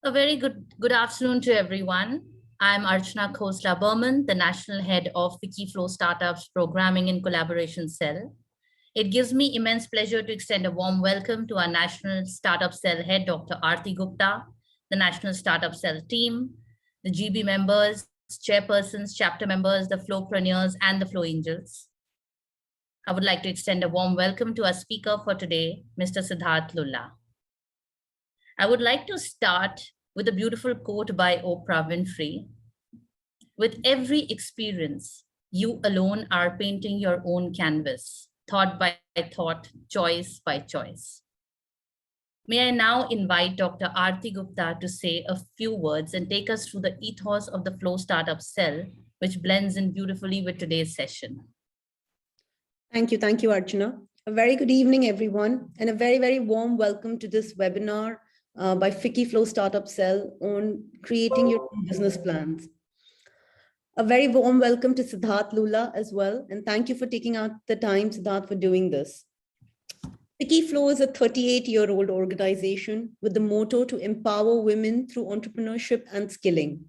A very good afternoon to everyone. I'm Archana Khosla Berman, the National Head of Wikiflow Startups Programming and Collaboration Cell. It gives me immense pleasure to extend a warm welcome to our National Startup Cell Head, Dr. Aarti Gupta, the National Startup Cell team, the GB members, chairpersons, chapter members, the Flowpreneurs, and the Flow Angels. I would like to extend a warm welcome to our speaker for today, Mr. Siddharth Lulla. I would like to start with a beautiful quote by Oprah Winfrey. With every experience, you alone are painting your own canvas, thought by thought, choice by choice. May I now invite Dr. Aarti Gupta to say a few words and take us through the ethos of the Flow Startup Cell, which blends in beautifully with today's session. Thank you, Archana. A very good evening, everyone, and a very warm welcome to this webinar by Wikiflow Startup Cell on creating your own business plans. A very warm welcome to Siddharth Lulla as well, and thank you for taking out the time, Siddharth, for doing this. Wikiflow is a 38-year-old organization with the motto to empower women through entrepreneurship and skilling.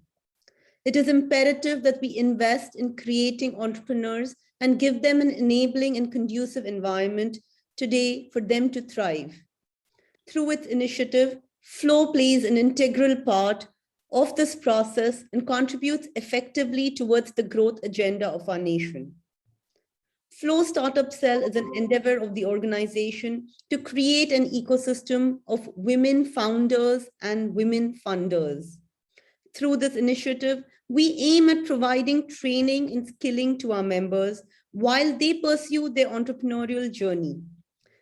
It is imperative that we invest in creating entrepreneurs and give them an enabling and conducive environment today for them to thrive. Through its initiative, Flow plays an integral part of this process and contributes effectively towards the growth agenda of our nation. Flow Startup Cell is an endeavor of the organization to create an ecosystem of women founders and women funders. Through this initiative, we aim at providing training and skilling to our members while they pursue their entrepreneurial journey.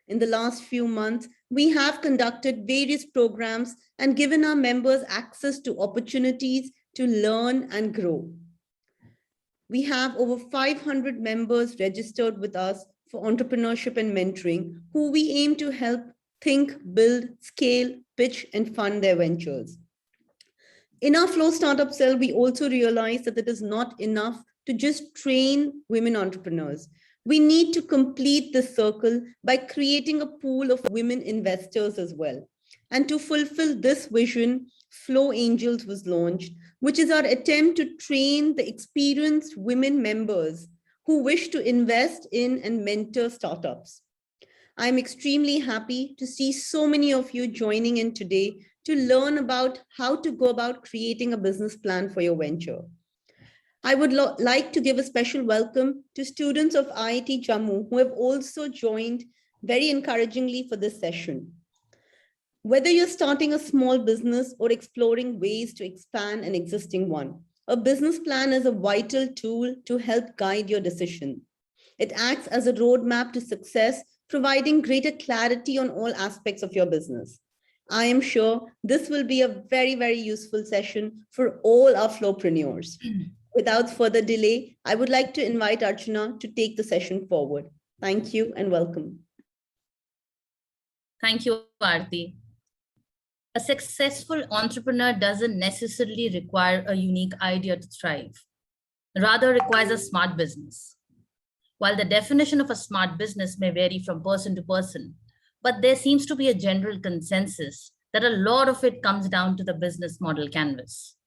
In the last few months, we have conducted various programs and given our members access to opportunities to learn and grow. We have over 500 members registered with us for entrepreneurship and mentoring, who we aim to help think, build, scale, pitch, and fund their ventures. In our Flow Startup Cell, we also realize that it is not enough to just train women entrepreneurs. We need to complete this circle by creating a pool of women investors as well. And to fulfill this vision, Flow Angels was launched, which is our attempt to train the experienced women members who wish to invest in and mentor startups. I'm extremely happy to see so many of you joining in today to learn about how to go about creating a business plan for your venture. I would like to give a special welcome to students of IIT Jammu who have also joined very encouragingly for this session. Whether you're starting a small business or exploring ways to expand an existing one, a business plan is a vital tool to help guide your decision. It acts as a roadmap to success, providing greater clarity on all aspects of your business. I am sure this will be a very useful session for all our flowpreneurs. Without further delay, I would like to invite Archana to take the session forward. Thank you and welcome. Thank you, Aarti. A successful entrepreneur doesn't necessarily require a unique idea to thrive. Rather, requires a smart business. While the definition of a smart business may vary from person to person, but there seems to be a general consensus that a lot of it comes down to the business model canvas.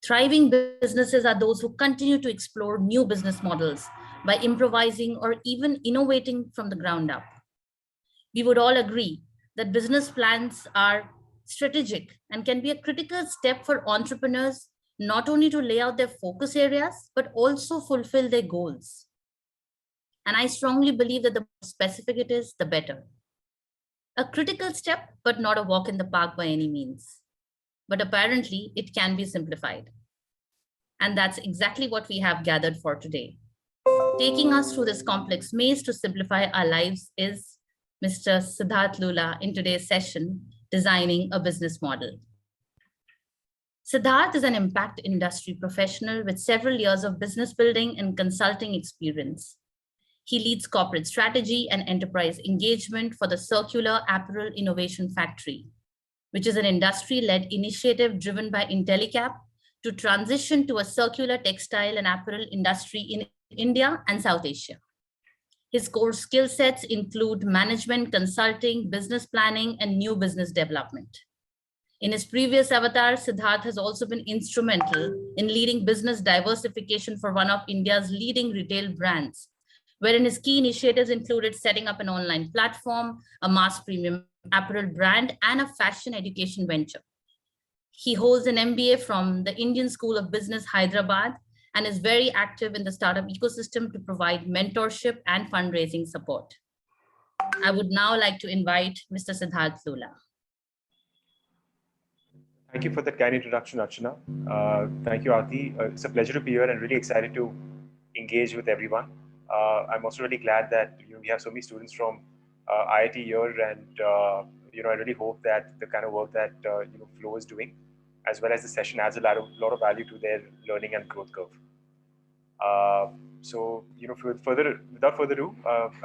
Thriving businesses are those who continue to explore new business models by improvising or even innovating from the ground up. We would all agree that business plans are strategic and can be a critical step for entrepreneurs, not only to lay out their focus areas, but also fulfill their goals. And I strongly believe that the more specific it is, the better. A critical step, but not a walk in the park by any means. But apparently it can be simplified. And that's exactly what we have gathered for today. Taking us through this complex maze to simplify our lives is Mr. Siddharth Lulla in today's session, Designing a Business Model. Siddharth is an impact industry professional with several years of business building and consulting experience. He leads corporate strategy and enterprise engagement for the Circular Apparel Innovation Factory, which is an industry-led initiative driven by Intellicap to transition to a circular textile and apparel industry in India and South Asia. His core skill sets include management, consulting, business planning, and new business development. In his previous avatar, Siddharth has also been instrumental in leading business diversification for one of India's leading retail brands, wherein his key initiatives included setting up an online platform, a mass premium apparel brand, and a fashion education venture. He holds an MBA from the Indian School of Business, Hyderabad, and is very active in the startup ecosystem to provide mentorship and fundraising support. I would now like to invite Mr. Siddharth Lula. Thank you for that kind introduction, Archana. Thank you, Aarti. It's a pleasure to be here and really excited to engage with everyone. I'm also really glad that we have so many students from IIT here, and I really hope that the kind of work that Flo is doing, as well as the session, adds a lot of value to their learning and growth curve. Without further ado,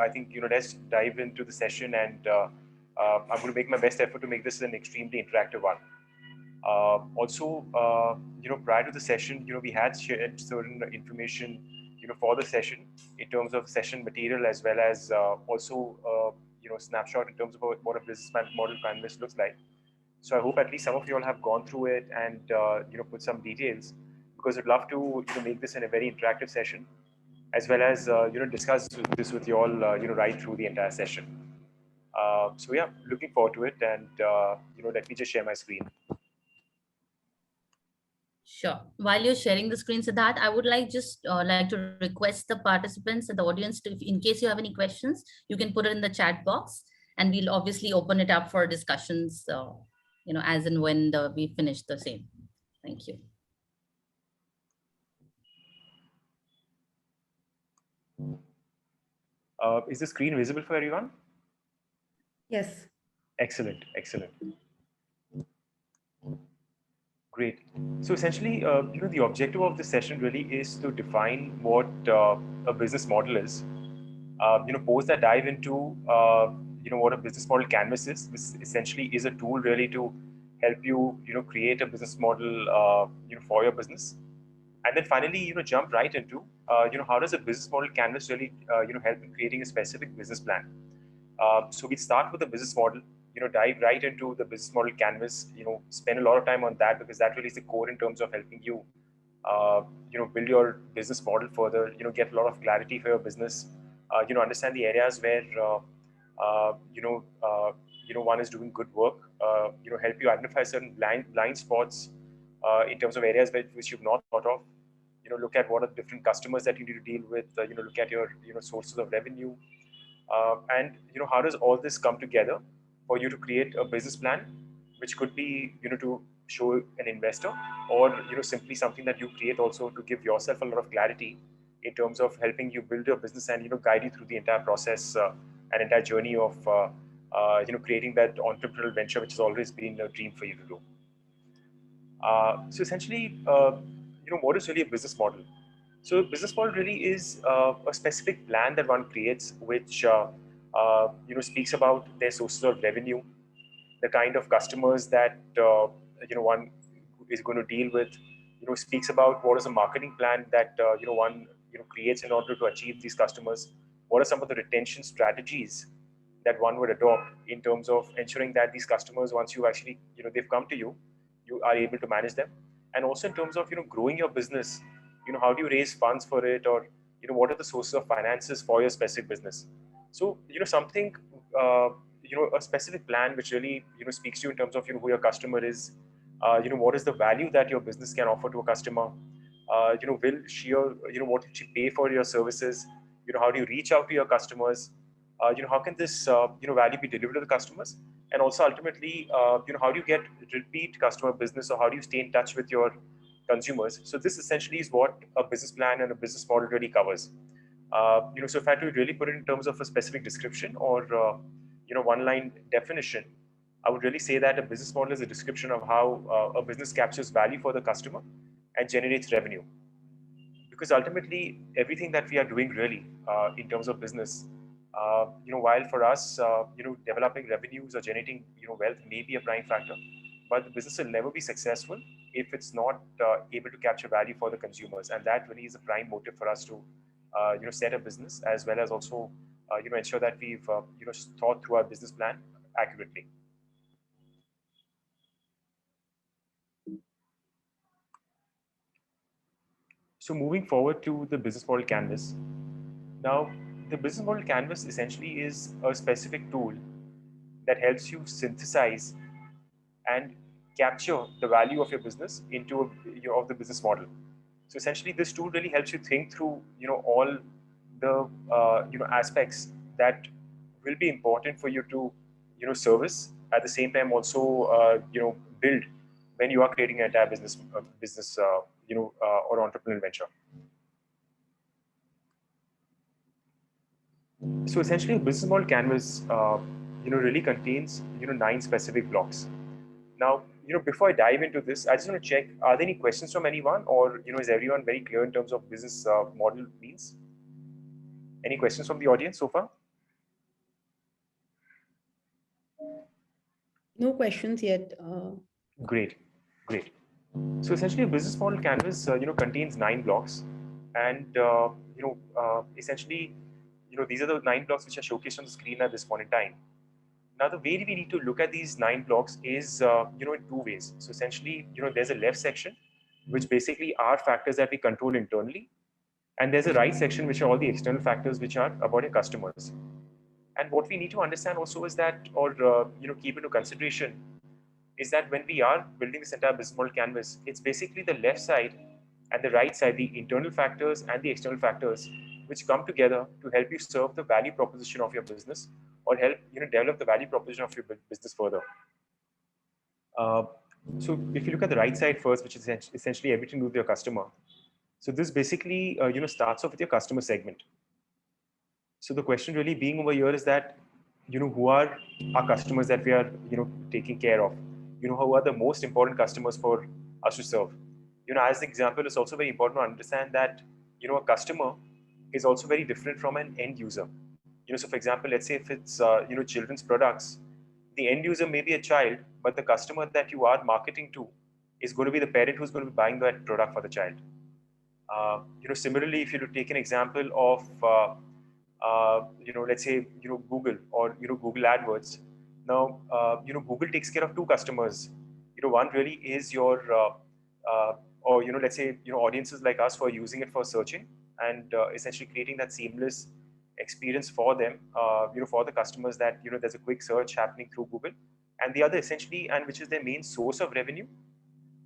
I think let's dive into the session, and I'm going to make my best effort to make this an extremely interactive one. Prior to the session, we had shared certain information, for the session in terms of session material, as well as snapshot in terms of what a business model canvas looks like. So I hope at least some of you all have gone through it and put some details, because I'd love to make this in a very interactive session, as well as discuss this with you all right through the entire session. So yeah, looking forward to it, and let me just share my screen. Sure. While you're sharing the screen, Siddharth, I would like to request the participants and the audience to, in case you have any questions, you can put it in the chat box, and we'll obviously open it up for discussions, as and when we finish the same. Thank you. Is the screen visible for everyone? Yes. Excellent, excellent. Great. So essentially, the objective of this session really is to define what a business model is. Post that dive into what a business model canvas is. This essentially is a tool really to help you create a business model for your business, and then finally jump right into how does a business model canvas really help in creating a specific business plan. So we start with the business model, dive right into the business model canvas, spend a lot of time on that, because that really is the core in terms of helping you, build your business model further, get a lot of clarity for your business, understand the areas where, one is doing good work, help you identify certain blind spots in terms of areas which you've not thought of, look at what are the different customers that you need to deal with, look at your, sources of revenue, and how does all this come together for you to create a business plan, which could be to show an investor, or simply something that you create also to give yourself a lot of clarity in terms of helping you build your business and guide you through the entire process and entire journey of creating that entrepreneurial venture, which has always been a dream for you to do. So essentially, what is really a business model? So a business model really is a specific plan that one creates, which speaks about their sources of revenue, the kind of customers that one is going to deal with. Speaks about what is a marketing plan that one creates in order to achieve these customers. What are some of the retention strategies that one would adopt in terms of ensuring that these customers, once you actually they've come to you, you are able to manage them, and also in terms of growing your business. How do you raise funds for it, or what are the sources of finances for your specific business? So something a specific plan which really speaks to you in terms of who your customer is, what is the value that your business can offer to a customer, will she, or what will she pay for your services, how do you reach out to your customers, how can this value be delivered to the customers, and also ultimately how do you get repeat customer business, or how do you stay in touch with your consumers. So this essentially is what a business plan and a business model really covers. So if I had to really put it in terms of a specific description, or one-line definition, I would really say that a business model is a description of how a business captures value for the customer and generates revenue. Because ultimately, everything that we are doing really in terms of business, while for us, developing revenues or generating wealth may be a prime factor, but the business will never be successful if it's not able to capture value for the consumers, and that really is a prime motive for us to set a business, as well as also ensure that we've thought through our business plan accurately. So moving forward to the business model canvas. Now, the business model canvas essentially is a specific tool that helps you synthesize and capture the value of your business into of the business model. So essentially, this tool really helps you think through all the aspects that will be important for you to service, at the same time also build when you are creating an entire business or entrepreneurial venture. So essentially, a business model canvas really contains 9 specific blocks. Now, before I dive into this, I just want to check: are there any questions from anyone, or is everyone very clear in terms of business model means? Any questions from the audience so far? No questions yet. Great, great. So essentially, a business model canvas contains 9 blocks, and essentially, these are the 9 blocks which are showcased on the screen at this point in time. Now, the way we need to look at these 9 blocks is in 2 ways. So essentially, there's a left section, which basically are factors that we control internally, and there's a right section, which are all the external factors which are about your customers. And what we need to understand also is that, or keep into consideration, is that when we are building this entire business model canvas, it's basically the left side and the right side, the internal factors and the external factors, which come together to help you serve the value proposition of your business, or help develop the value proposition of your business further. Uh, so if you look at the right side first, which is essentially everything to do with your customer. So this basically starts off with your customer segment. So the question really being over here is that, who are our customers that we are, taking care of? Who are the most important customers for us to serve? As an example, it's also very important to understand that, a customer is also very different from an end user. So for example, let's say if it's, children's products, the end user may be a child, but the customer that you are marketing to is going to be the parent who's going to be buying that product for the child. Similarly, if you take an example of, let's say, Google, or, Google AdWords. Now, Google takes care of 2 customers. One really is your, or, let's say, audiences like us who are using it for searching, and essentially creating that seamless experience for them, for the customers, that, there's a quick search happening through Google. And the other essentially, and which is their main source of revenue,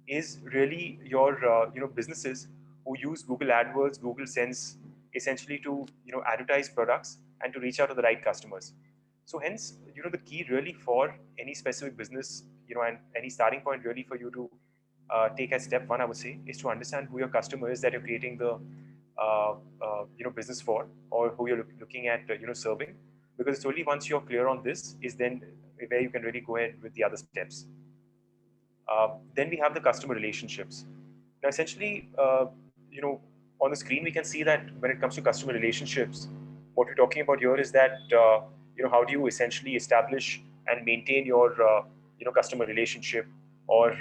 is really your businesses who use Google AdWords, Google Sense, essentially to advertise products and to reach out to the right customers. So hence, the key really for any specific business, and any starting point really for you to take as step 1, I would say, is to understand who your customer is that you're creating the business for, or who you're looking at serving. Because it's only once you're clear on this is then where you can really go ahead with the other steps. Then we have the customer relationships. Now, essentially, on the screen, we can see that when it comes to customer relationships, what we're talking about here is that, how do you essentially establish and maintain your, customer relationship, or,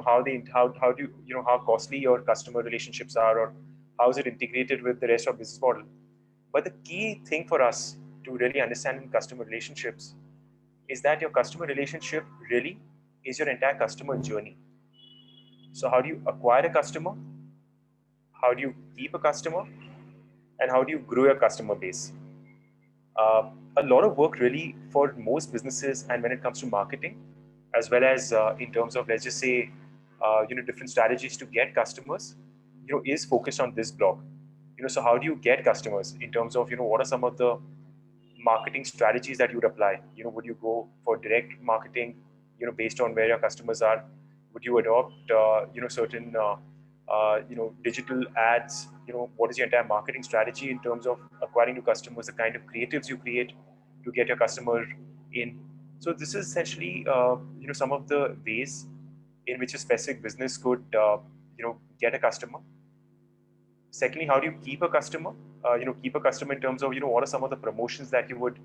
how do you, how costly your customer relationships are, or how is it integrated with the rest of business model. But the key thing for us to really understand customer relationships is that your customer relationship really is your entire customer journey. So how do you acquire a customer? How do you keep a customer? And how do you grow your customer base? A lot of work really for most businesses, and when it comes to marketing, as well as in terms of, let's just say, different strategies to get customers, is focused on this block. So how do you get customers in terms of, what are some of the marketing strategies that you would apply? Would you go for direct marketing, based on where your customers are? Would you adopt, certain, digital ads? What is your entire marketing strategy in terms of acquiring new customers, the kind of creatives you create to get your customer in? So this is essentially, some of the ways in which a specific business could, get a customer. Secondly, how do you keep a customer? Keep a customer in terms of, what are some of the promotions that you would,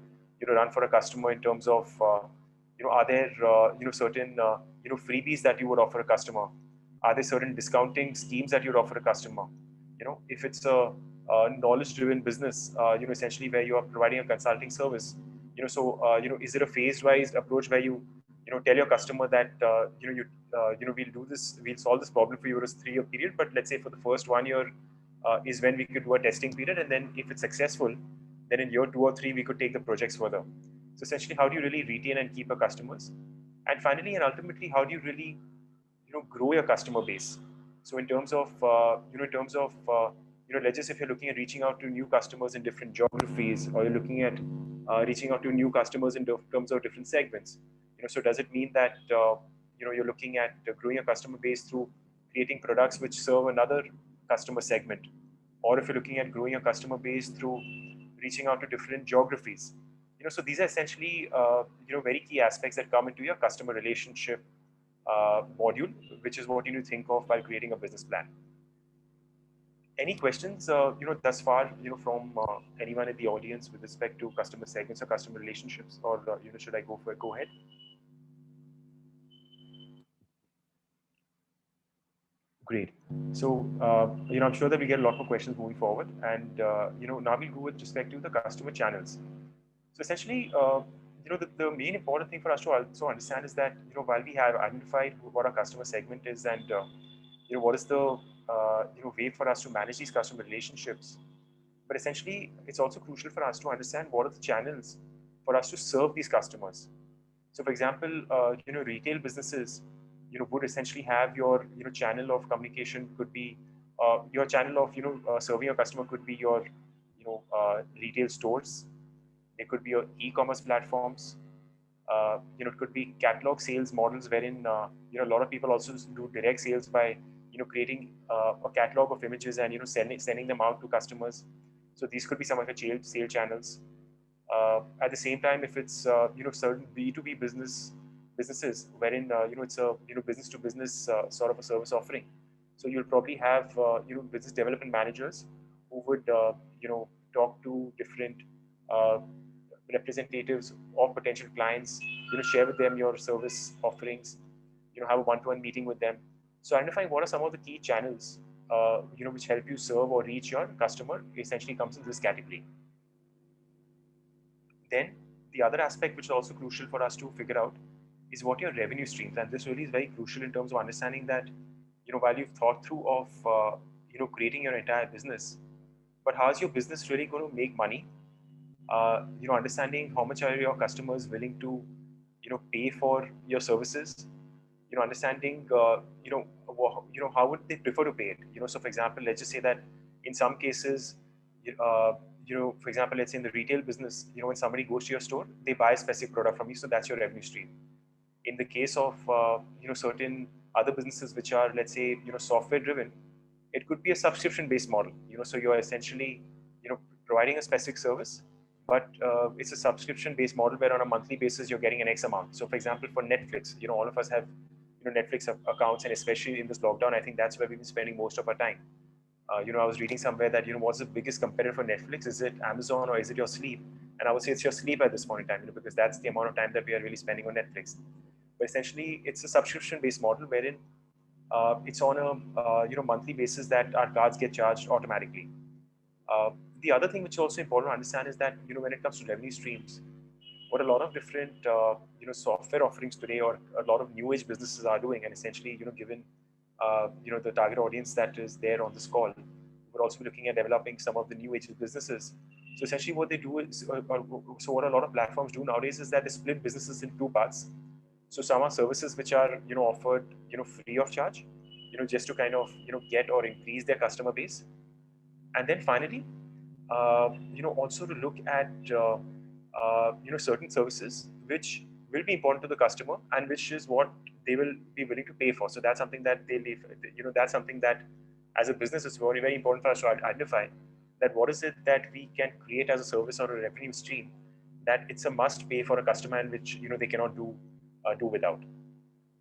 run for a customer, in terms of, are there, certain, freebies that you would offer a customer? Are there certain discounting schemes that you'd offer a customer? If it's a knowledge-driven business, essentially where you are providing a consulting service, is it a phase-wise approach where you, tell your customer that, we'll do this, we'll solve this problem for you in a 3-year period, but let's say for the first 1 year, is when we could do a testing period, and then if it's successful, then in year 2 or 3 we could take the projects further. So essentially, how do you really retain and keep your customers? And finally and ultimately, how do you really grow your customer base? So in terms of let's just, if you're looking at reaching out to new customers in different geographies, or you're looking at reaching out to new customers in terms of different segments, so does it mean that you're looking at growing a customer base through creating products which serve another customer segment, or if you're looking at growing a customer base through reaching out to different geographies? So these are essentially very key aspects that come into your customer relationship module, which is what you need to think of while creating a business plan. Any questions, thus far, from anyone in the audience with respect to customer segments or customer relationships, or should I go for it? Go ahead. Great. So, I'm sure that we get a lot more questions moving forward, and now we'll go with respect to the customer channels. So essentially, the main important thing for us to also understand is that while we have identified what our customer segment is, and what is the way for us to manage these customer relationships, but essentially it's also crucial for us to understand what are the channels for us to serve these customers. So, for example, retail businesses, would essentially have your channel of communication could be your channel of serving your customer could be your retail stores. It could be your e-commerce platforms. It could be catalog sales models wherein a lot of people also do direct sales by creating a catalog of images and sending them out to customers. So these could be some of the sale channels. At the same time, if it's certain B2B businesses wherein it's a business to business sort of a service offering, so you'll probably have business development managers who would talk to different representatives or potential clients, share with them your service offerings, have a one-to-one meeting with them. So identifying what are some of the key channels which help you serve or reach your customer essentially comes in this category. Then the other aspect which is also crucial for us to figure out is what your revenue streams, and this really is very crucial in terms of understanding that while you've thought through of creating your entire business, but how is your business really going to make money? Understanding how much are your customers willing to pay for your services, understanding how would they prefer to pay it. So for example, let's just say that in some cases, for example, let's say in the retail business, when somebody goes to your store, they buy a specific product from you, so that's your revenue stream. In the case of certain other businesses which are, let's say, software driven, it could be a subscription based model. So you're essentially providing a specific service, but it's a subscription based model where on a monthly basis you're getting an X amount. So for example, for Netflix, all of us have Netflix accounts, and especially in this lockdown, I think that's where we've been spending most of our time. I was reading somewhere that what's the biggest competitor for Netflix? Is it Amazon or is it your sleep? And I would say it's your sleep at this point in time, because that's the amount of time that we are really spending on Netflix. But essentially, it's a subscription-based model wherein it's on a monthly basis that our cards get charged automatically. The other thing which is also important to understand is that when it comes to revenue streams, what a lot of different software offerings today, or a lot of new age businesses are doing, and essentially given the target audience that is there on this call, we're also looking at developing some of the new age businesses. So essentially what they do is, so what a lot of platforms do nowadays is that they split businesses in two parts. So some are services which are offered free of charge, just to kind of get or increase their customer base. And then finally, also to look at certain services which will be important to the customer and which is what they will be willing to pay for. So that's something that that's something that as a business is very, very important for us to identify, that what is it that we can create as a service or a revenue stream that it's a must pay for a customer, and which they cannot do without.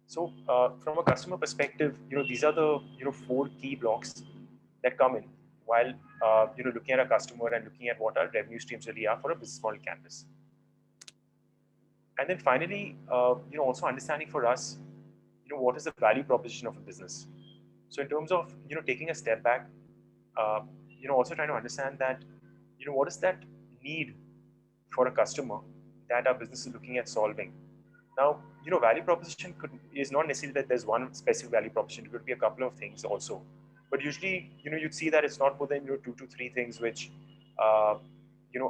So from a customer perspective, these are the 4 key blocks that come in while looking at a customer and looking at what our revenue streams really are for a business model canvas. And then finally, also understanding for us, what is the value proposition of a business. So in terms of taking a step back, also trying to understand that what is that need for a customer that our business is looking at solving. Now, value proposition is not necessarily that there's one specific value proposition. It could be a couple of things also. But usually, you'd see that it's not more than 2 to 3 things which uh,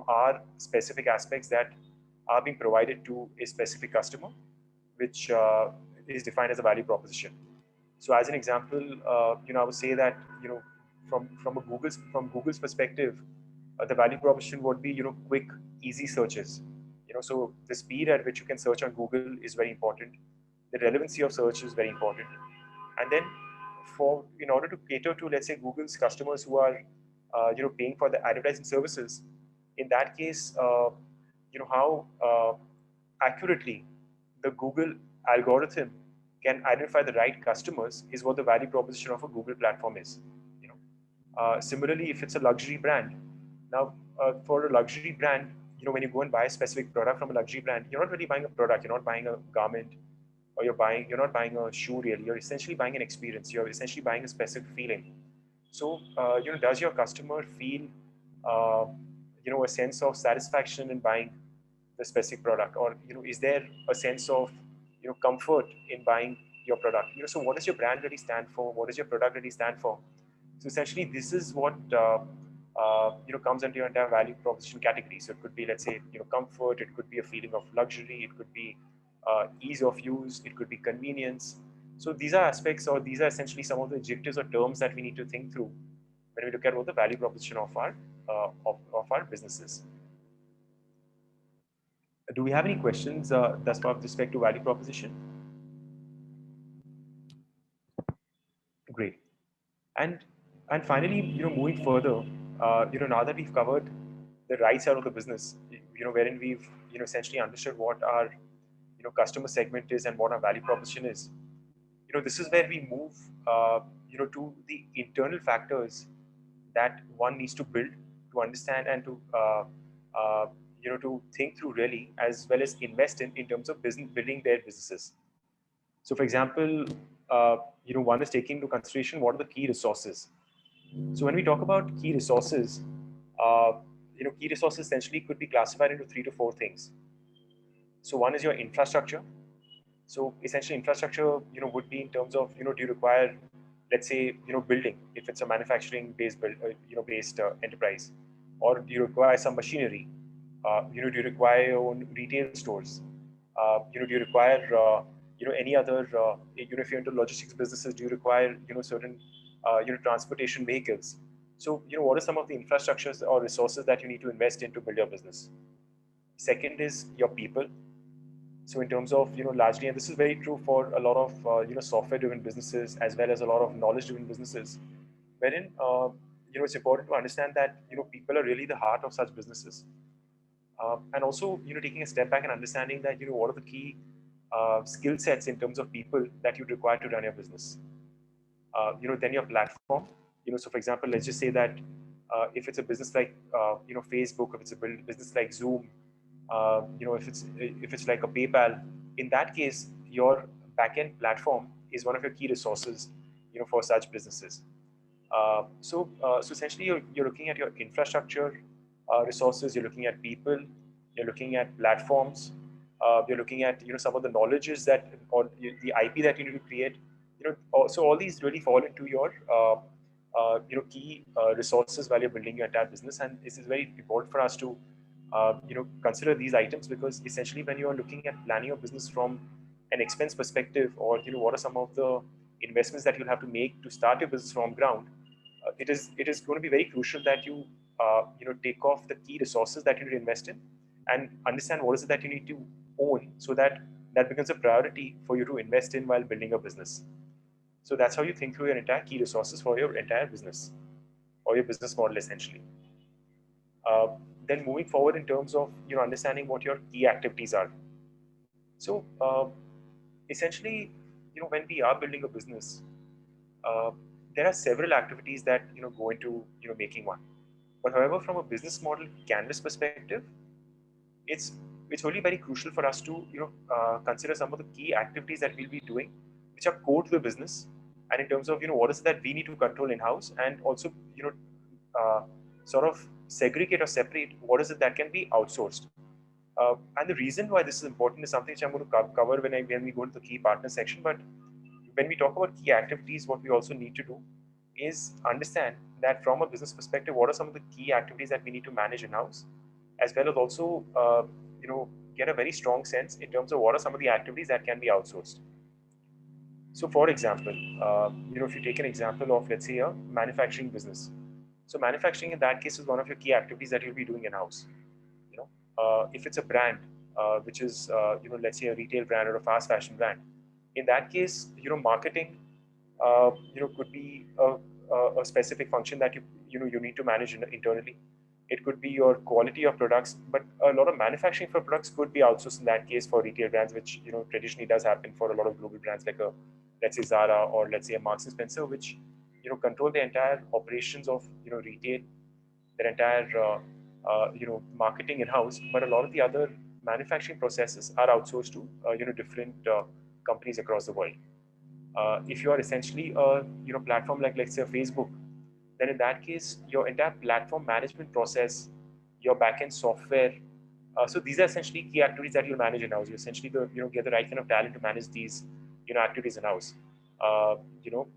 are specific aspects that are being provided to a specific customer, which is defined as a value proposition. So, as an example, I would say that from Google's perspective, the value proposition would be quick, easy searches. So the speed at which you can search on Google is very important. The relevancy of search is very important, and then in order to cater to, let's say, Google's customers who are paying for the advertising services, in that case, how accurately the Google algorithm can identify the right customers is what the value proposition of a Google platform is. You know, Similarly, if it's a luxury brand, now for a luxury brand, when you go and buy a specific product from a luxury brand, you're not really buying a product, you're not buying a garment, or you're not buying a shoe really. You're essentially buying an experience. You're essentially buying a specific feeling. So, does your customer feel, uh, a sense of satisfaction in buying the specific product, or is there a sense of comfort in buying your product? So what does your brand really stand for? What does your product really stand for? So essentially, this is what comes under your entire value proposition category. So it could be, let's say, comfort. It could be a feeling of luxury. It could be ease of use. It could be convenience. So these are aspects, or these are essentially some of the adjectives or terms that we need to think through when we look at what the value proposition of our businesses. Do we have any questions thus far with respect to value proposition? Great. And and finally, moving further, now that we've covered the right side of the business, wherein we've essentially understood what our customer segment is and what our value proposition is. This is where we move to the internal factors that one needs to build to understand and to to think through really, as well as invest in terms of business building their businesses. So, for example, one is taking into consideration what are the key resources. So, when we talk about key resources, uh, key resources essentially could be classified into 3 to 4 things. So, one is your infrastructure. So, essentially, infrastructure, would be in terms of, do you require, let's say, building if it's a manufacturing based enterprise, or do you require some machinery? Do you require your own retail stores? Do you require any other if you're into logistics businesses, do you require certain transportation vehicles? So what are some of the infrastructures or resources that you need to invest in to build your business? Second is your people. So in terms of largely, and this is very true for a lot of software driven businesses as well as a lot of knowledge driven businesses, wherein it's important to understand that people are really the heart of such businesses. And also taking a step back and understanding that what are the key skill sets in terms of people that you'd require to run your business. Then your platform. So for example, let's just say that if it's a business like Facebook, if it's a business like Zoom, if it's like a PayPal, in that case, your backend platform is one of your key resources, for such businesses. So essentially, you're looking at your infrastructure resources. You're looking at people. You're looking at platforms. You're looking at some of the knowledges that, or the IP that you need to create. So all these really fall into your key resources while you're building your entire business. And this is very important for us to consider these items, because essentially when you are looking at planning your business from an expense perspective, or what are some of the investments that you'll have to make to start your business from ground, it is going to be very crucial that you take off the key resources that you need to invest in, and understand what is it that you need to own, so that that becomes a priority for you to invest in while building your business. So that's how you think through your entire key resources for your entire business, or your business model essentially. Uh, then moving forward in terms of understanding what your key activities are. So essentially, when we are building a business, uh, there are several activities that go into making one. But however, from a business model canvas perspective, it's it's only very crucial for us to consider some of the key activities that we'll be doing, which are core to the business, and in terms of what is it that we need to control in house, and also uh, sort of segregate or separate what is it that can be outsourced. And the reason why this is important is something which I'm going to cover when we go to the key partner section. But when we talk about key activities, what we also need to do is understand that from a business perspective, what are some of the key activities that we need to manage in-house, as well as also, get a very strong sense in terms of what are some of the activities that can be outsourced. So, for example, if you take an example of, let's say, a manufacturing business. So, manufacturing in that case is one of your key activities that you'll be doing in-house. If it's a brand, which is, let's say a retail brand or a fast fashion brand, in that case, marketing, could be a specific function that you need to manage internally. It could be your quality of products, but a lot of manufacturing for products could be outsourced in that case for retail brands, which traditionally does happen for a lot of global brands like let's say Zara or let's say a Marks and Spencer, which control the entire operations of retail, their entire marketing in house. But a lot of the other manufacturing processes are outsourced to different companies across the world. If you are essentially a platform like let's say Facebook, then in that case your entire platform management process, your backend software, so these are essentially key activities that you manage in house. You essentially get the right kind of talent to manage these activities in house.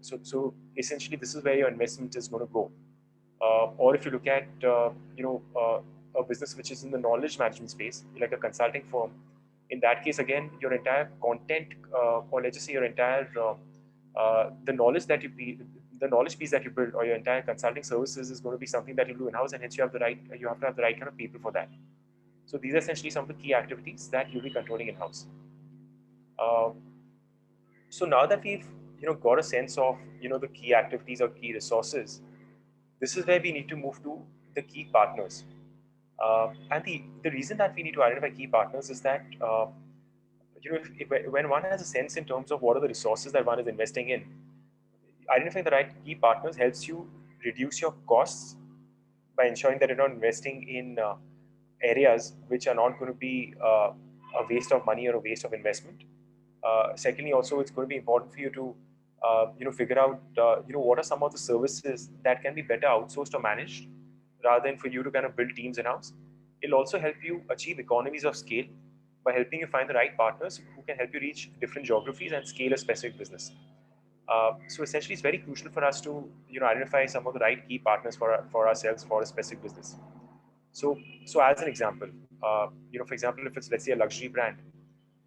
So essentially this is where your investment is going to go. Or if you look at a business which is in the knowledge management space, like a consulting firm, in that case again your entire content, or let's just say your entire the knowledge that the knowledge piece that you build, or your entire consulting services, is going to be something that you do in house, and hence you have to have the right kind of people for that. So these are essentially some of the key activities that you'll be controlling in house. Uh, so now that we've got a sense of the key activities or key resources, this is where we need to move to the key partners. And the reason that we need to identify key partners is that when one has a sense in terms of what are the resources that one is investing in, identifying the right key partners helps you reduce your costs by ensuring that you're not investing in areas which are not going to be a waste of money or a waste of investment. Secondly, also it's going to be important for you to figure out what are some of the services that can be better outsourced or managed rather than for you to kind of build teams in house. It'll also help you achieve economies of scale by helping you find the right partners who can help you reach different geographies and scale a specific business. So essentially, it's very crucial for us to identify some of the right key partners for ourselves for a specific business. So as an example, for example, if it's let's say a luxury brand,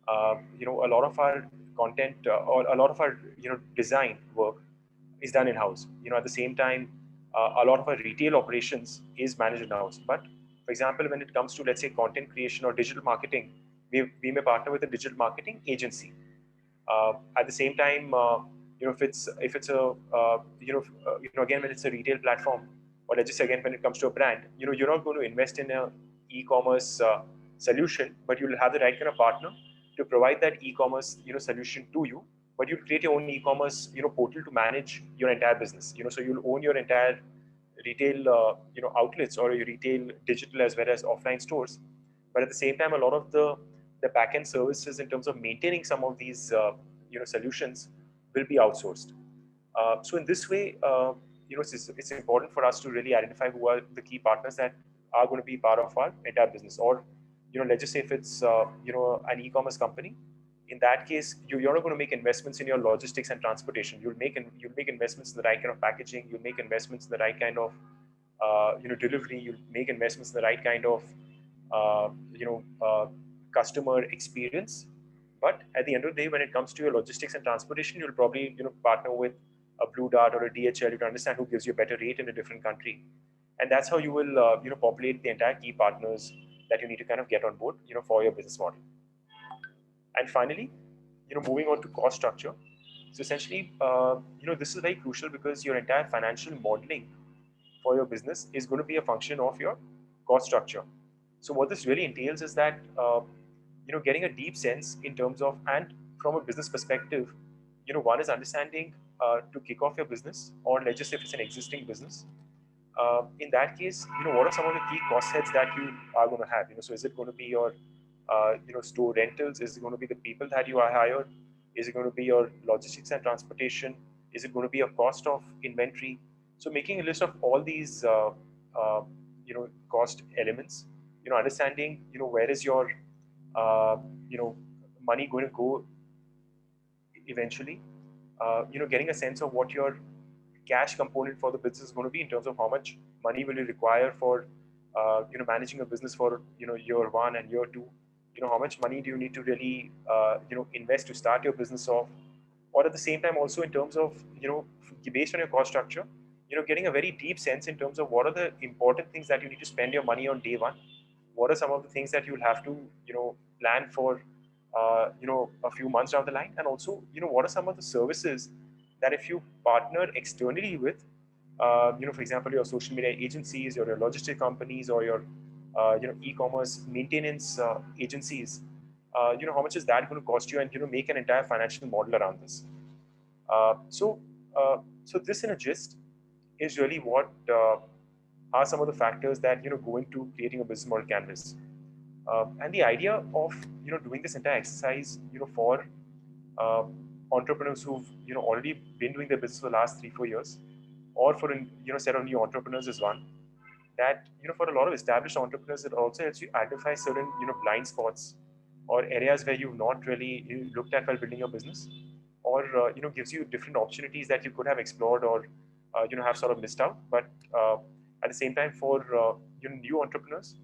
a lot of our content or a lot of our design work is done in house. At the same time, a lot of our retail operations is managed in house. But for example, when it comes to let's say content creation or digital marketing, we may partner with a digital marketing agency. At the same time, if it's a again when it's a retail platform, or let's just say again when it comes to a brand, you're not going to invest in a e-commerce solution, but you'll have the right kind of partner to provide that e-commerce solution to you. But you'll create your own e-commerce portal to manage your entire business. So you'll own your entire retail outlets or your retail digital as well as offline stores. But at the same time, a lot of the backend services in terms of maintaining some of these solutions will be outsourced. So in this way, it's important for us to really identify who are the key partners that are going to be part of our entire business. Or let's just say if it's an e-commerce company, in that case you're not going to make investments in your logistics and transportation. You'll make investments in the right kind of packaging. You'll make investments in the right kind of delivery. You'll make investments in the right kind of customer experience. But at the end of the day, when it comes to your logistics and transportation, you'll probably partner with a Blue Dart or a DHL to understand who gives you a better rate in a different country, and that's how you will populate the entire key partners that you need to kind of get on board for your business model. And finally, moving on to cost structure. So essentially, this is very crucial because your entire financial modeling for your business is going to be a function of your cost structure. So what this really entails is that getting a deep sense in terms of, and from a business perspective, one is understanding to kick off your business, or let's just say if it's an existing business. In that case, what are some of the key cost heads that you are going to have? So is it going to be your store rentals? Is it going to be the people that you are hired? Is it going to be your logistics and transportation? Is it going to be a cost of inventory? So making a list of all these cost elements, understanding where is your money going to go eventually, getting a sense of what your cash component for the business is going to be in terms of how much money will you require for managing a business for year one and year two. How much money do you need to really invest to start your business off, or at the same time also in terms of based on your cost structure, getting a very deep sense in terms of what are the important things that you need to spend your money on day one. What are some of the things that you'll have to plan for a few months down the line, and also what are some of the services that if you partner externally with for example your social media agencies or your logistic companies or your e-commerce maintenance agencies, how much is that going to cost you, and make an entire financial model around this. uh, so so this in a gist is really what are some of the factors that go into creating a business model canvas. And the idea of doing this entire exercise for uh, entrepreneurs who've already been doing their business for the last 3-4 years, or for a set of new entrepreneurs is one that for a lot of established entrepreneurs it also helps you identify certain blind spots or areas where you've not really looked at while building your business, or gives you different opportunities that you could have explored or have sort of missed out. But at the same time, for new entrepreneurs,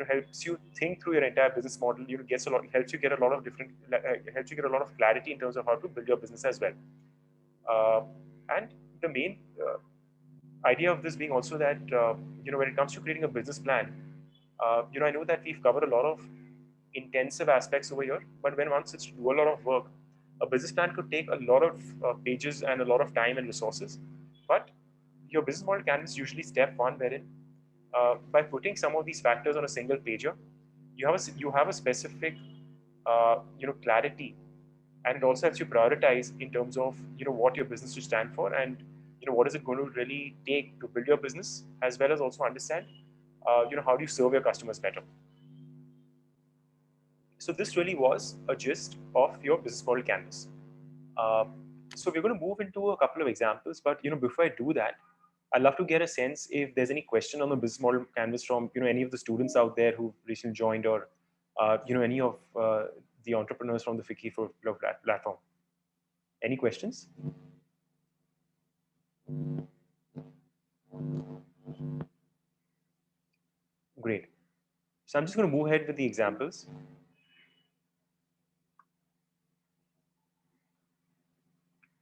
helps you think through your entire business model. Gets a lot, helps you get a lot of different, helps you get a lot of clarity in terms of how to build your business as well. uh, and the main idea of this being also that when it comes to creating a business plan, I know that we've covered a lot of intensive aspects over here, but when once it's to do a lot of work, a business plan could take a lot of pages and a lot of time and resources. But your business model canvas is usually step one, wherein by putting some of these factors on a single pager, you have a specific clarity, and it also helps you prioritize in terms of what your business should stand for, and what is it going to really take to build your business, as well as also understand how do you serve your customers better. So this really was a gist of your business model canvas. Uh, so we're going to move into a couple of examples, but before I do that, I'd love to get a sense if there's any question on the business model canvas from any of the students out there who recently joined, or any of the entrepreneurs from the Fiki for Flow platform. Any questions? Great. So I'm just going to move ahead with the examples.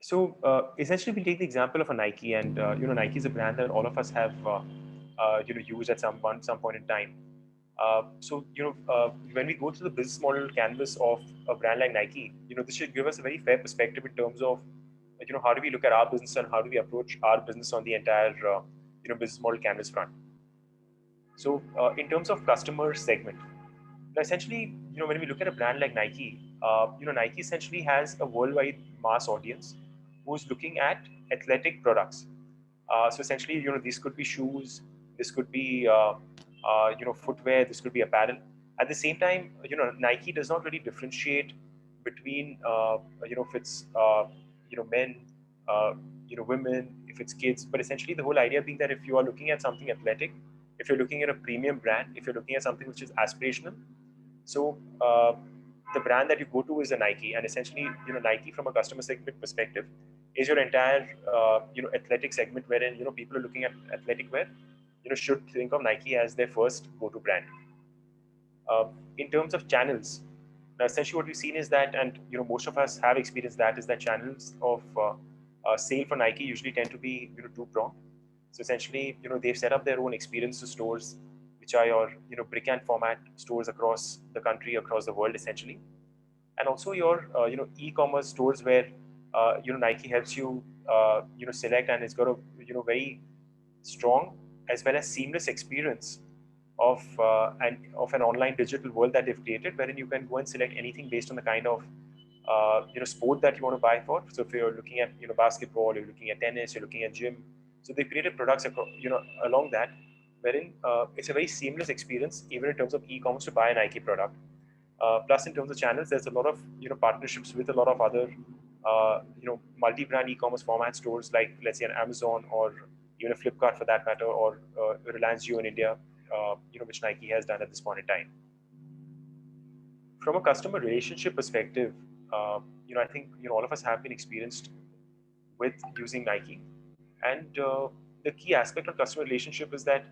So essentially, we take the example of a Nike, and Nike is a brand that all of us have used at some point in time. When we go through the business model canvas of a brand like Nike, this should give us a very fair perspective in terms of how do we look at our business and how do we approach our business on the entire business model canvas front. So in terms of customer segment, now essentially, when we look at a brand like Nike, Nike essentially has a worldwide mass audience who's looking at athletic products. So essentially, these could be shoes, this could be footwear, this could be apparel. At the same time, Nike does not really differentiate between if it's men, uh, women, if it's kids. But essentially, the whole idea being that if you are looking at something athletic, if you're looking at a premium brand, if you're looking at something which is aspirational, so the brand that you go to is a Nike, and essentially, Nike from a customer segment perspective is your entire athletic segment, wherein people are looking at athletic wear. Should think of Nike as their first go-to brand. In terms of channels, now essentially what we've seen is that, and most of us have experienced that, is that channels of sale for Nike usually tend to be two-pronged. So essentially, they've set up their own experience stores, which are your brick and format stores across the country, across the world, essentially, and also your e-commerce stores where Nike helps you select, and it's got a very strong as well as seamless experience of an online digital world that they've created, wherein you can go and select anything based on the kind of sport that you want to buy for. So if you're looking at basketball, you're looking at tennis, you're looking at gym. So they created products along that, wherein it's a very seamless experience, even in terms of e-commerce, to buy a Nike product. Plus, in terms of channels, there's a lot of partnerships with a lot of other multi-brand e-commerce format stores, like let's say an Amazon, or even a Flipkart for that matter, or Reliance Jio in India, which Nike has done at this point in time. From a customer relationship perspective, I think all of us have been experienced with using Nike, And the key aspect of customer relationship is that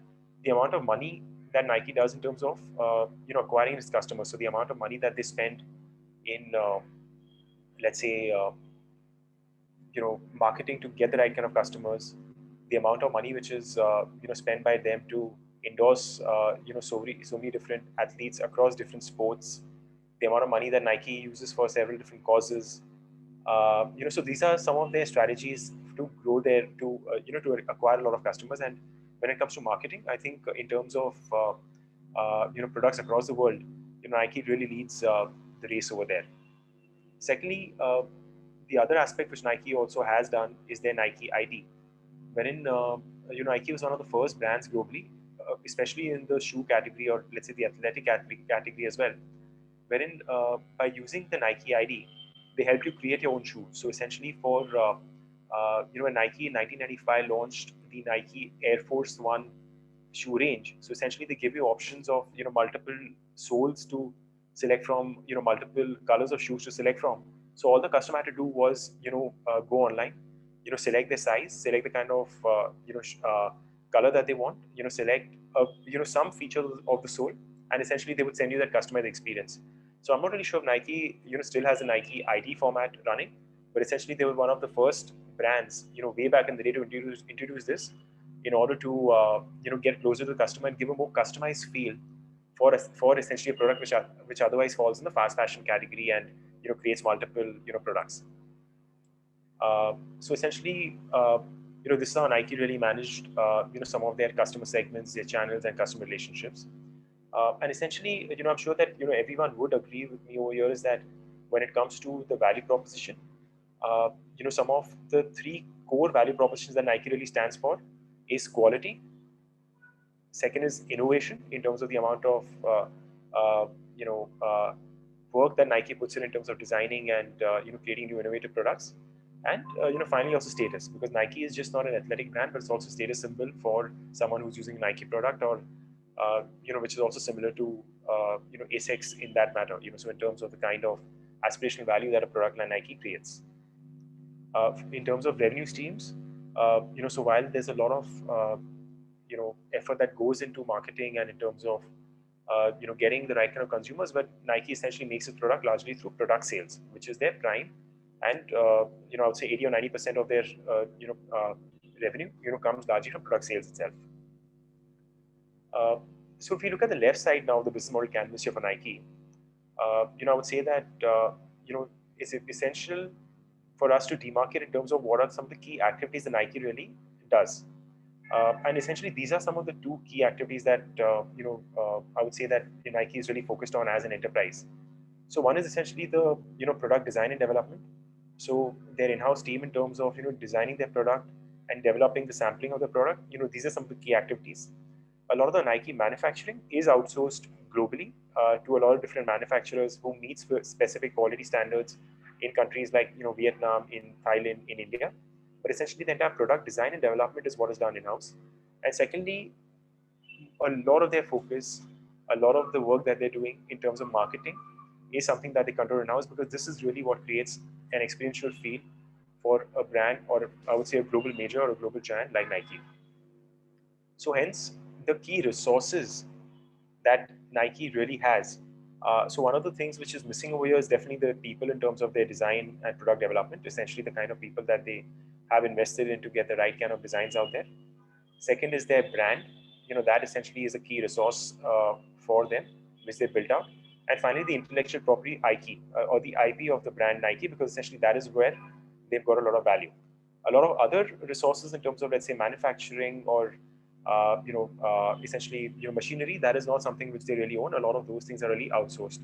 the amount of money that Nike does in terms of acquiring its customers. So the amount of money that they spend in let's say marketing to get the right kind of customers, the amount of money which is spent by them to endorse so many different athletes across different sports, the amount of money that Nike uses for several different causes. So these are some of their strategies to grow their to acquire a lot of customers. And when it comes to marketing, I think in terms of products across the world, Nike really leads the race over there. Secondly, the other aspect which Nike also has done is their Nike ID, wherein Nike was one of the first brands globally, especially in the shoe category, or let's say the athletic category as well, wherein by using the Nike ID, they help you create your own shoe. So essentially, for when Nike in 1995 launched the Nike Air Force One shoe range, so essentially they give you options of multiple soles to select from, multiple colors of shoes to select from. So all the customer had to do was go online, select their size, select the kind of color that they want, select some features of the sole, and essentially they would send you that customized experience. So I'm not really sure if Nike still has a Nike ID format running, but essentially they were one of the first brands way back in the day to introduce this, in order to get closer to the customer and give a more customized feel for essentially a product which otherwise falls in the fast fashion category and creates multiple products. So essentially, this is how Nike really managed some of their customer segments, their channels, and customer relationships. And essentially, I'm sure that everyone would agree with me over here is that when it comes to the value proposition, some of the three core value propositions that Nike really stands for is quality. Second is innovation, in terms of the amount of uh, you know uh, work that Nike puts in terms of designing and creating new innovative products. And finally also status, because Nike is just not an athletic brand, but it's also a status symbol for someone who's using a Nike product, or which is also similar to ASICS in that matter. So in terms of the kind of aspirational value that a product like Nike creates. In terms of revenue streams, so while there's a lot of effort that goes into marketing and in terms of getting the right kind of consumers, but Nike essentially makes its product largely through product sales, which is their prime. And I would say 80 or 90% of their revenue comes largely from product sales itself. So if you look at the left side now, the business model canvas here for Nike, I would say that it's essential for us to demarcate in terms of what are some of the key activities that Nike really does. And essentially, these are some of the two key activities that I would say that Nike is really focused on as an enterprise. So one is essentially the product design and development. So their in-house team, in terms of designing their product and developing the sampling of the product, these are some of the key activities. A lot of the Nike manufacturing is outsourced globally to a lot of different manufacturers who meet specific quality standards in countries like Vietnam, in Thailand, in India. But essentially, the entire product design and development is what is done in-house. And secondly, a lot of their focus, a lot of the work that they're doing in terms of marketing is something that they control in-house, because this is really what creates an experiential feel for a brand, or I would say a global major or a global giant like Nike. So hence, the key resources that Nike really has. So one of the things which is missing over here is definitely the people in terms of their design and product development, essentially the kind of people that they have invested in to get the right kind of designs out there. Second is their brand. That essentially is a key resource for them, which they built out. And finally, the intellectual property IP, or the IP of the brand Nike, because essentially that is where they've got a lot of value. A lot of other resources in terms of, let's say, manufacturing or essentially machinery, that is not something which they really own. A lot of those things are really outsourced.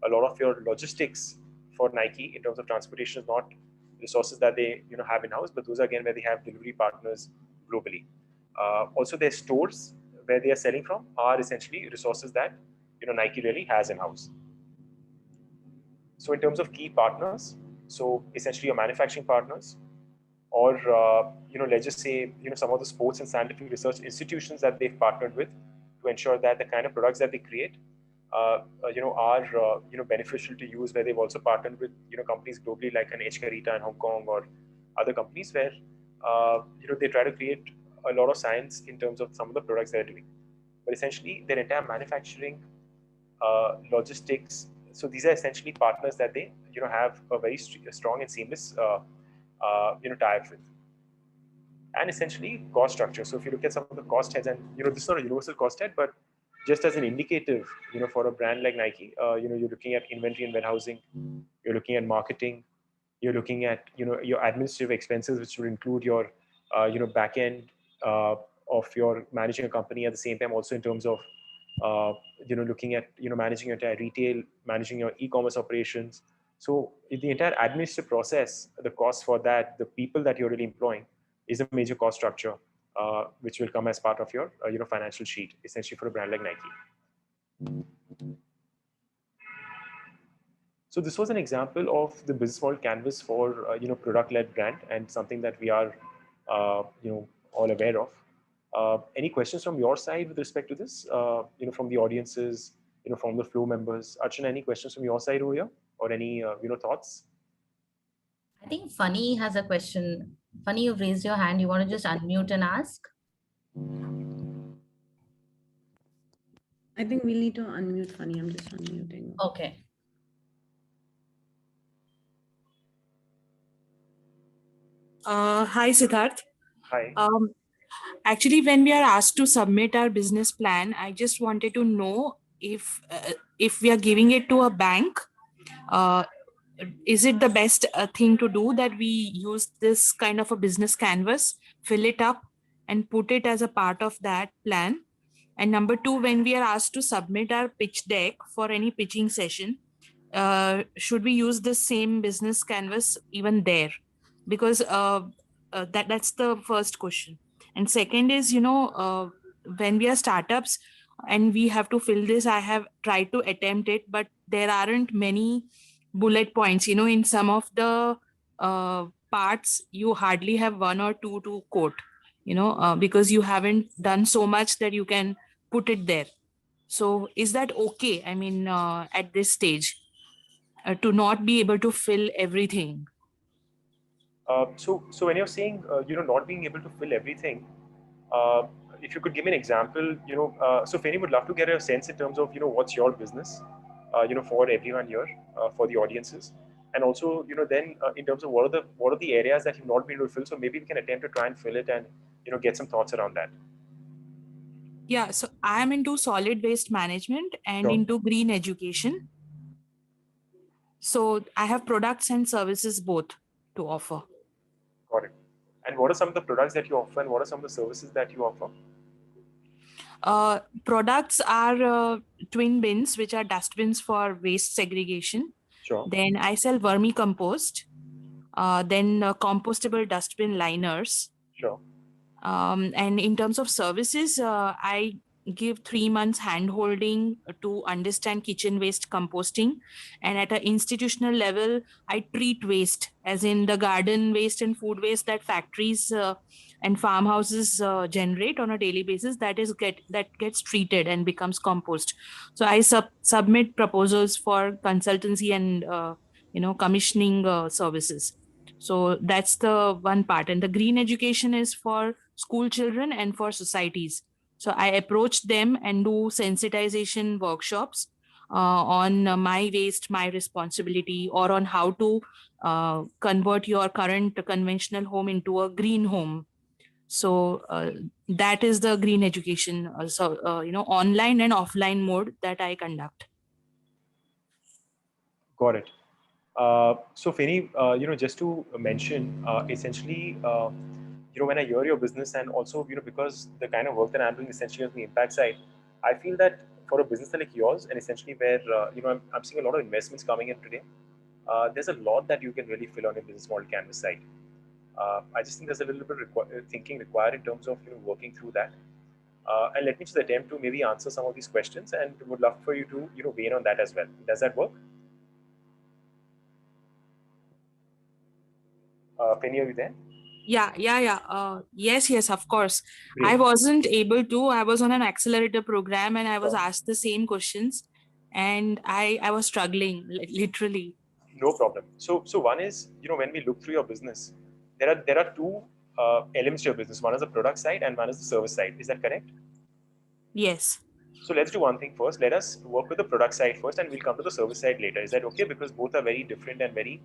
A lot of your logistics for Nike in terms of transportation is not resources that they have in house, but those are again where they have delivery partners globally. Also, their stores where they are selling from are essentially resources that Nike really has in house. So in terms of key partners, so essentially your manufacturing partners, or let's just say some of the sports and scientific research institutions that they've partnered with to ensure that the kind of products that they create are beneficial to use, where they've also partnered with companies globally like an H. Carita in Hong Kong, or other companies where they try to create a lot of science in terms of some of the products they're doing. But essentially, their entire manufacturing, logistics. So these are essentially partners that they have a very strong and seamless tie-up with. And essentially cost structure. So if you look at some of the cost heads, and this is not a universal cost head, but just as an indicative, for a brand like Nike, you're looking at inventory and warehousing, you're looking at marketing, you're looking at your administrative expenses, which would include your back end of your managing a company, at the same time also in terms of looking at managing your entire retail, managing your e-commerce operations. So the entire administrative process, the cost for that, the people that you're really employing, is a major cost structure, which will come as part of your financial sheet, essentially, for a brand like Nike. So this was an example of the business model canvas for product-led brand, and something that we are all aware of. Any questions from your side with respect to this? From the audiences, from the flow members. Archana, any questions from your side over here, or any thoughts? I think Funny has a question. Funny, you've raised your hand. You want to just unmute and ask? I think we'll need to unmute Funny. I'm just unmuting. Okay. Hi, Siddharth. Hi. Actually, when we are asked to submit our business plan, I just wanted to know if we are giving it to a bank, is it the best thing to do that we use this kind of a business canvas, fill it up, and put it as a part of that plan? And number two, when we are asked to submit our pitch deck for any pitching session, should we use the same business canvas even there? Because that's the first question. And second is, when we are startups and we have to fill this, I have tried to attempt it, but there aren't many bullet points. In some of the parts, you hardly have one or two to quote, because you haven't done so much that you can put it there. So is that okay? I mean, at this stage, to not be able to fill everything? So when you're saying not being able to fill everything, uh, if you could give me an example, so Fanny would love to get a sense in terms of what's your business, for everyone here, for the audiences, and also then in terms of what are the areas that you've not been able to fill. So maybe we can attempt to try and fill it, and get some thoughts around that. Yeah, so I am into solid waste management and Sure. into green education. So I have products and services both to offer. Got it. And what are some of the products that you offer, and what are some of the services that you offer? Products are twin bins, which are dustbins for waste segregation. Sure. Then I sell vermicompost, then compostable dustbin liners. Sure. And in terms of services, I give 3 months hand-holding to understand kitchen waste composting. And at an institutional level, I treat waste, as in the garden waste and food waste that factories and farmhouses generate on a daily basis, that gets treated and becomes compost. So I submit proposals for consultancy and commissioning services. So that's the one part. And the green education is for school children and for societies. So I approach them and do sensitization workshops on my waste, my responsibility, or on how to convert your current conventional home into a green home. So that is the green education, online and offline mode that I conduct. Got it. So Fanny, just to mention, essentially, when I hear your business, and also, because the kind of work that I'm doing essentially on the impact side, I feel that for a business like yours, and essentially where, I'm seeing a lot of investments coming in today, there's a lot that you can really fill on your business model canvas side. I just think there's a little bit thinking required in terms of, working through that. And let me just attempt to maybe answer some of these questions, and would love for you to, weigh in on that as well. Does that work? Penny, are you there? Yeah. Yes, of course. Great. I wasn't able to. I was on an accelerator program and I was Sure. asked the same questions, and I was struggling, literally. No problem. So one is, when we look through your business, there are two elements to your business. One is the product side and one is the service side. Is that correct? Yes. So let's do one thing first. Let us work with the product side first, and we'll come to the service side later. Is that okay? Because both are very different and very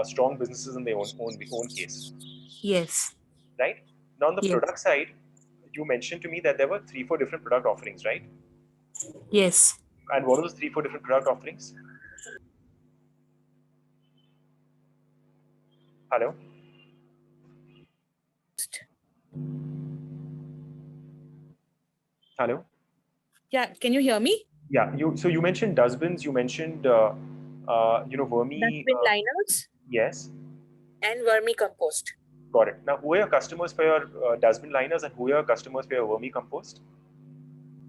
strong businesses in their own case, Yes. right? Now on the Yes. product side, you mentioned to me that there were 3-4 different product offerings, right? Yes. And what are those 3-4 different product offerings? Hello? Hello? Yeah. Can you hear me? Yeah, you mentioned dustbins, you mentioned vermi. Dustbin liners Yes, and vermicompost. got it. Now, who are your customers for your dustbin liners, and who are your customers for your vermicompost?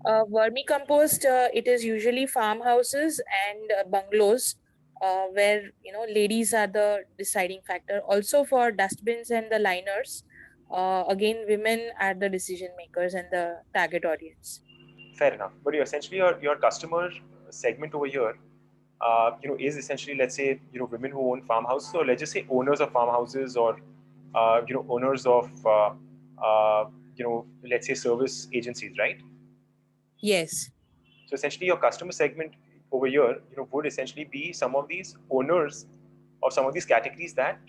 Vermicompost, it is usually farmhouses and bungalows, where ladies are the deciding factor. Also for dustbins and the liners, again women are the decision makers and the target audience. Fair enough. But essentially your customer segment over here, is essentially, let's say, women who own farmhouses, or let's just say owners of farmhouses, or owners of let's say service agencies, right? Yes. So essentially, your customer segment over here, would essentially be some of these owners of some of these categories that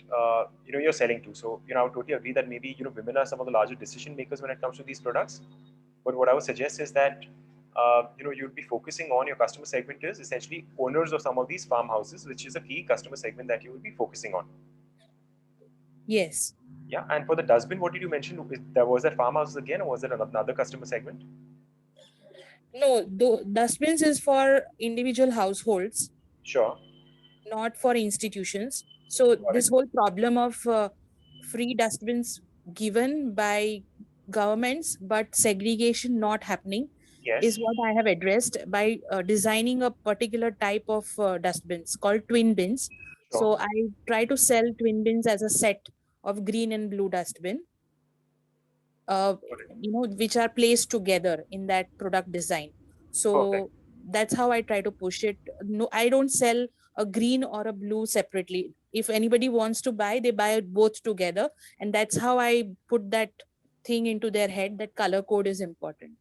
you're selling to. So I would totally agree that maybe women are some of the larger decision makers when it comes to these products. But what I would suggest is that you'd be focusing on your customer segment is essentially owners of some of these farmhouses, which is a key customer segment that you will be focusing on. Yes. Yeah, and for the dustbin, what did you mention? Was that farmhouses again, or was that another customer segment? No, dustbins is for individual households, Sure. not for institutions. So Got it. this whole problem of free dustbins given by governments but segregation not happening is Yes. what I have addressed by designing a particular type of dustbins called twin bins. Sure. So I try to sell twin bins as a set of green and blue dustbin, uh, Got it. which are placed together in that product design. Perfect. So that's how I try to push it. No, I don't sell a green or a blue separately. If anybody wants to buy, they buy it both together, and that's how I put that thing into their head that color code is important.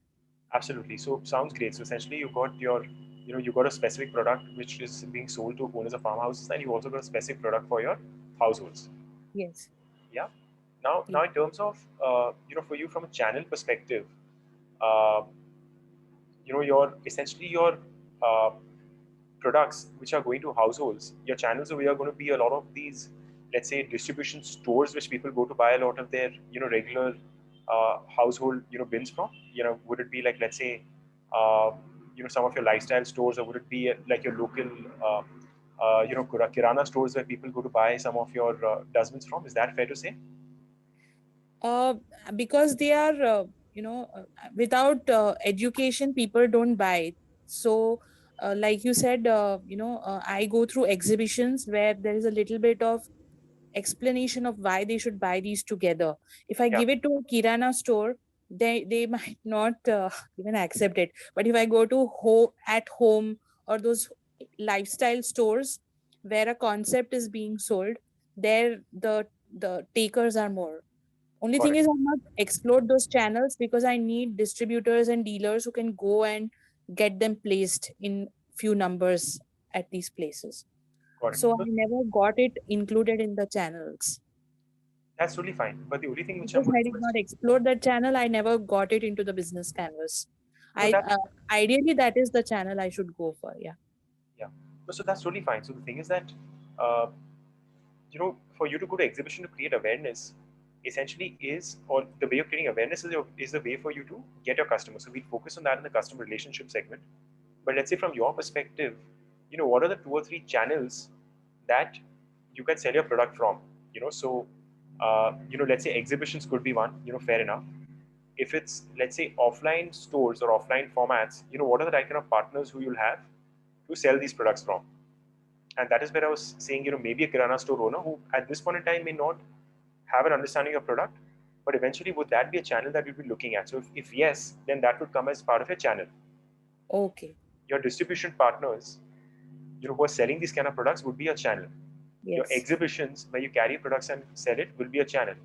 Absolutely. So sounds great. So essentially, you got a specific product which is being sold to owners of farmhouses, and you also got a specific product for your households. Yes. Yeah. Now, Yeah. in terms of for you from a channel perspective, uh, your essentially your uh, products which are going to households, your channels over here are going to be a lot of these, let's say, distribution stores which people go to buy a lot of their regular household bins from. Would it be like, let's say, uh, some of your lifestyle stores, or would it be like your local kirana stores where people go to buy some of your dustbins from? Is that fair to say? uh, because they are without education people don't buy. So like you said, I go through exhibitions where there is a little bit of explanation of why they should buy these together. If I Yeah. give it to a kirana store, they might not even accept it. But if I go to at home or those lifestyle stores where a concept is being sold, there the takers are more. Only Got thing it. is I've not explored those channels because I need distributors and dealers who can go and get them placed in few numbers at these places. Got it. So I So never got it included in the channels. that's totally fine. But the only thing which I'm Because going I to did do is, not explore that channel, I never got it into the business canvas. no, I that ideally that is the channel I should go for. Yeah. yeah. So that's totally fine. So the thing is that for you to go to exhibition to create awareness, essentially is, or the way of creating awareness is the way for you to get your customers. So we focus on that in the customer relationship segment. But let's say from your perspective, what are the 2 or 3 channels that you can sell your product from? Let's say exhibitions could be one. Fair enough. If it's, let's say, offline stores or offline formats, what are the right kind of partners who you'll have to sell these products from? And that is where I was saying, maybe a kirana store owner who at this point in time may not have an understanding of product, but eventually would that be a channel that you'll be looking at? So if yes, then that would come as part of your channel. Okay. Your distribution partners, who are selling these kind of products would be a channel. Your Yes. exhibitions where you carry products and sell it will be a channel.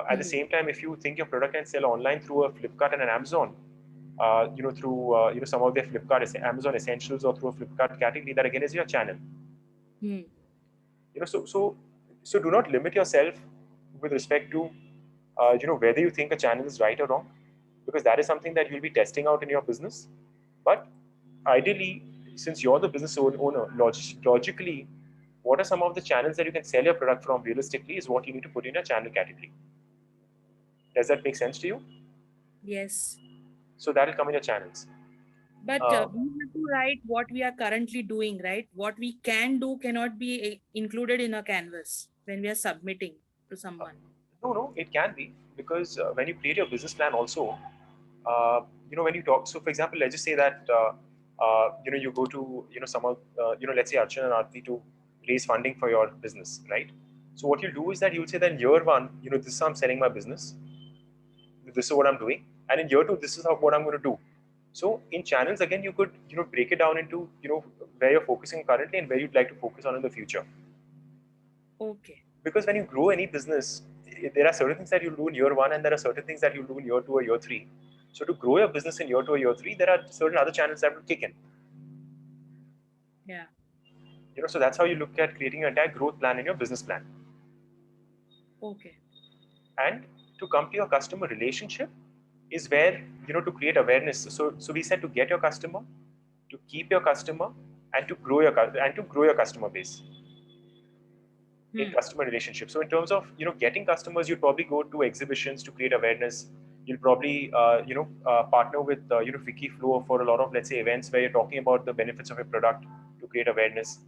At the same time, if you think your product can sell online through a Flipkart and an Amazon, through some of their Flipkart, Amazon Essentials, or through a Flipkart category, that again is your channel. So do not limit yourself with respect to whether you think a channel is right or wrong, because that is something that you'll be testing out in your business. But ideally, since you're the business owner, logically, what are some of the channels that you can sell your product from realistically is what you need to put in a channel category. Does that make sense to you? Yes. So that will come in your channels. But we have to write what we are currently doing, right? What we can do cannot be included in a canvas when we are submitting to someone. No, it can be, because when you create your business plan also, when you talk, so for example, let's just say that, you go to, some of, let's say Archana and Aarti to raise funding for your business, right? So what you'll do is that you'll say that in year one, this is how I'm selling my business. This is what I'm doing. And in year two, this is what I'm going to do. So in channels, again, you could, break it down into, where you're focusing currently and where you'd like to focus on in the future. Okay. Because when you grow any business, there are certain things that you'll do in year one and there are certain things that you'll do in year two or year three. So to grow your business in year two or year three, there are certain other channels that will kick in. Yeah. So that's how you look at creating your entire growth plan in your business plan. Okay. And to come to your customer relationship is where, to create awareness. So we said to get your customer, to keep your customer, and to grow your customer base. In customer relationships. So in terms of getting customers, you'd probably go to exhibitions to create awareness. You'll probably partner with Vicky Flow for a lot of, let's say, events where you're talking about the benefits of a product to create awareness.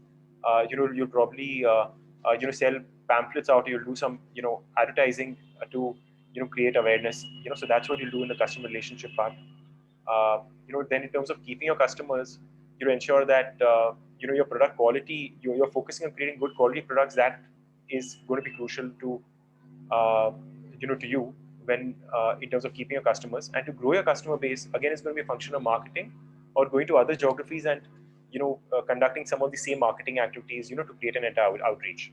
You'll probably sell pamphlets out. You'll do some advertising to create awareness. So that's what you'll do in the customer relationship part. Then in terms of keeping your customers, ensure that your product quality, you're focusing on creating good quality products. That is going to be crucial to to you when in terms of keeping your customers. And to grow your customer base, again, it's going to be a function of marketing or going to other geographies and conducting some of the same marketing activities to create an entire outreach.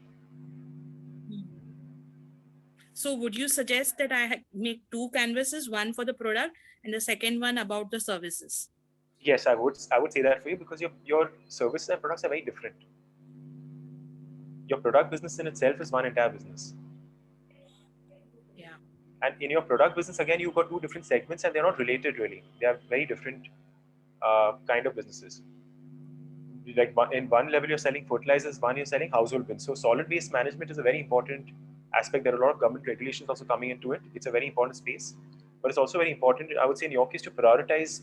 So would you suggest that I make two canvases, one for the product and the second one about the services? Yes, I would say that for you, because your services and products are very different. Your product business in itself is one entire business. Yeah. And in your product business, again, you've got two different segments and they're not related really. They are very different kind of businesses. Like in one level, you're selling fertilizers, one you're selling household bins. So solid waste management is a very important aspect. There are a lot of government regulations also coming into it. It's a very important space. But it's also very important, I would say, in your case, to prioritize,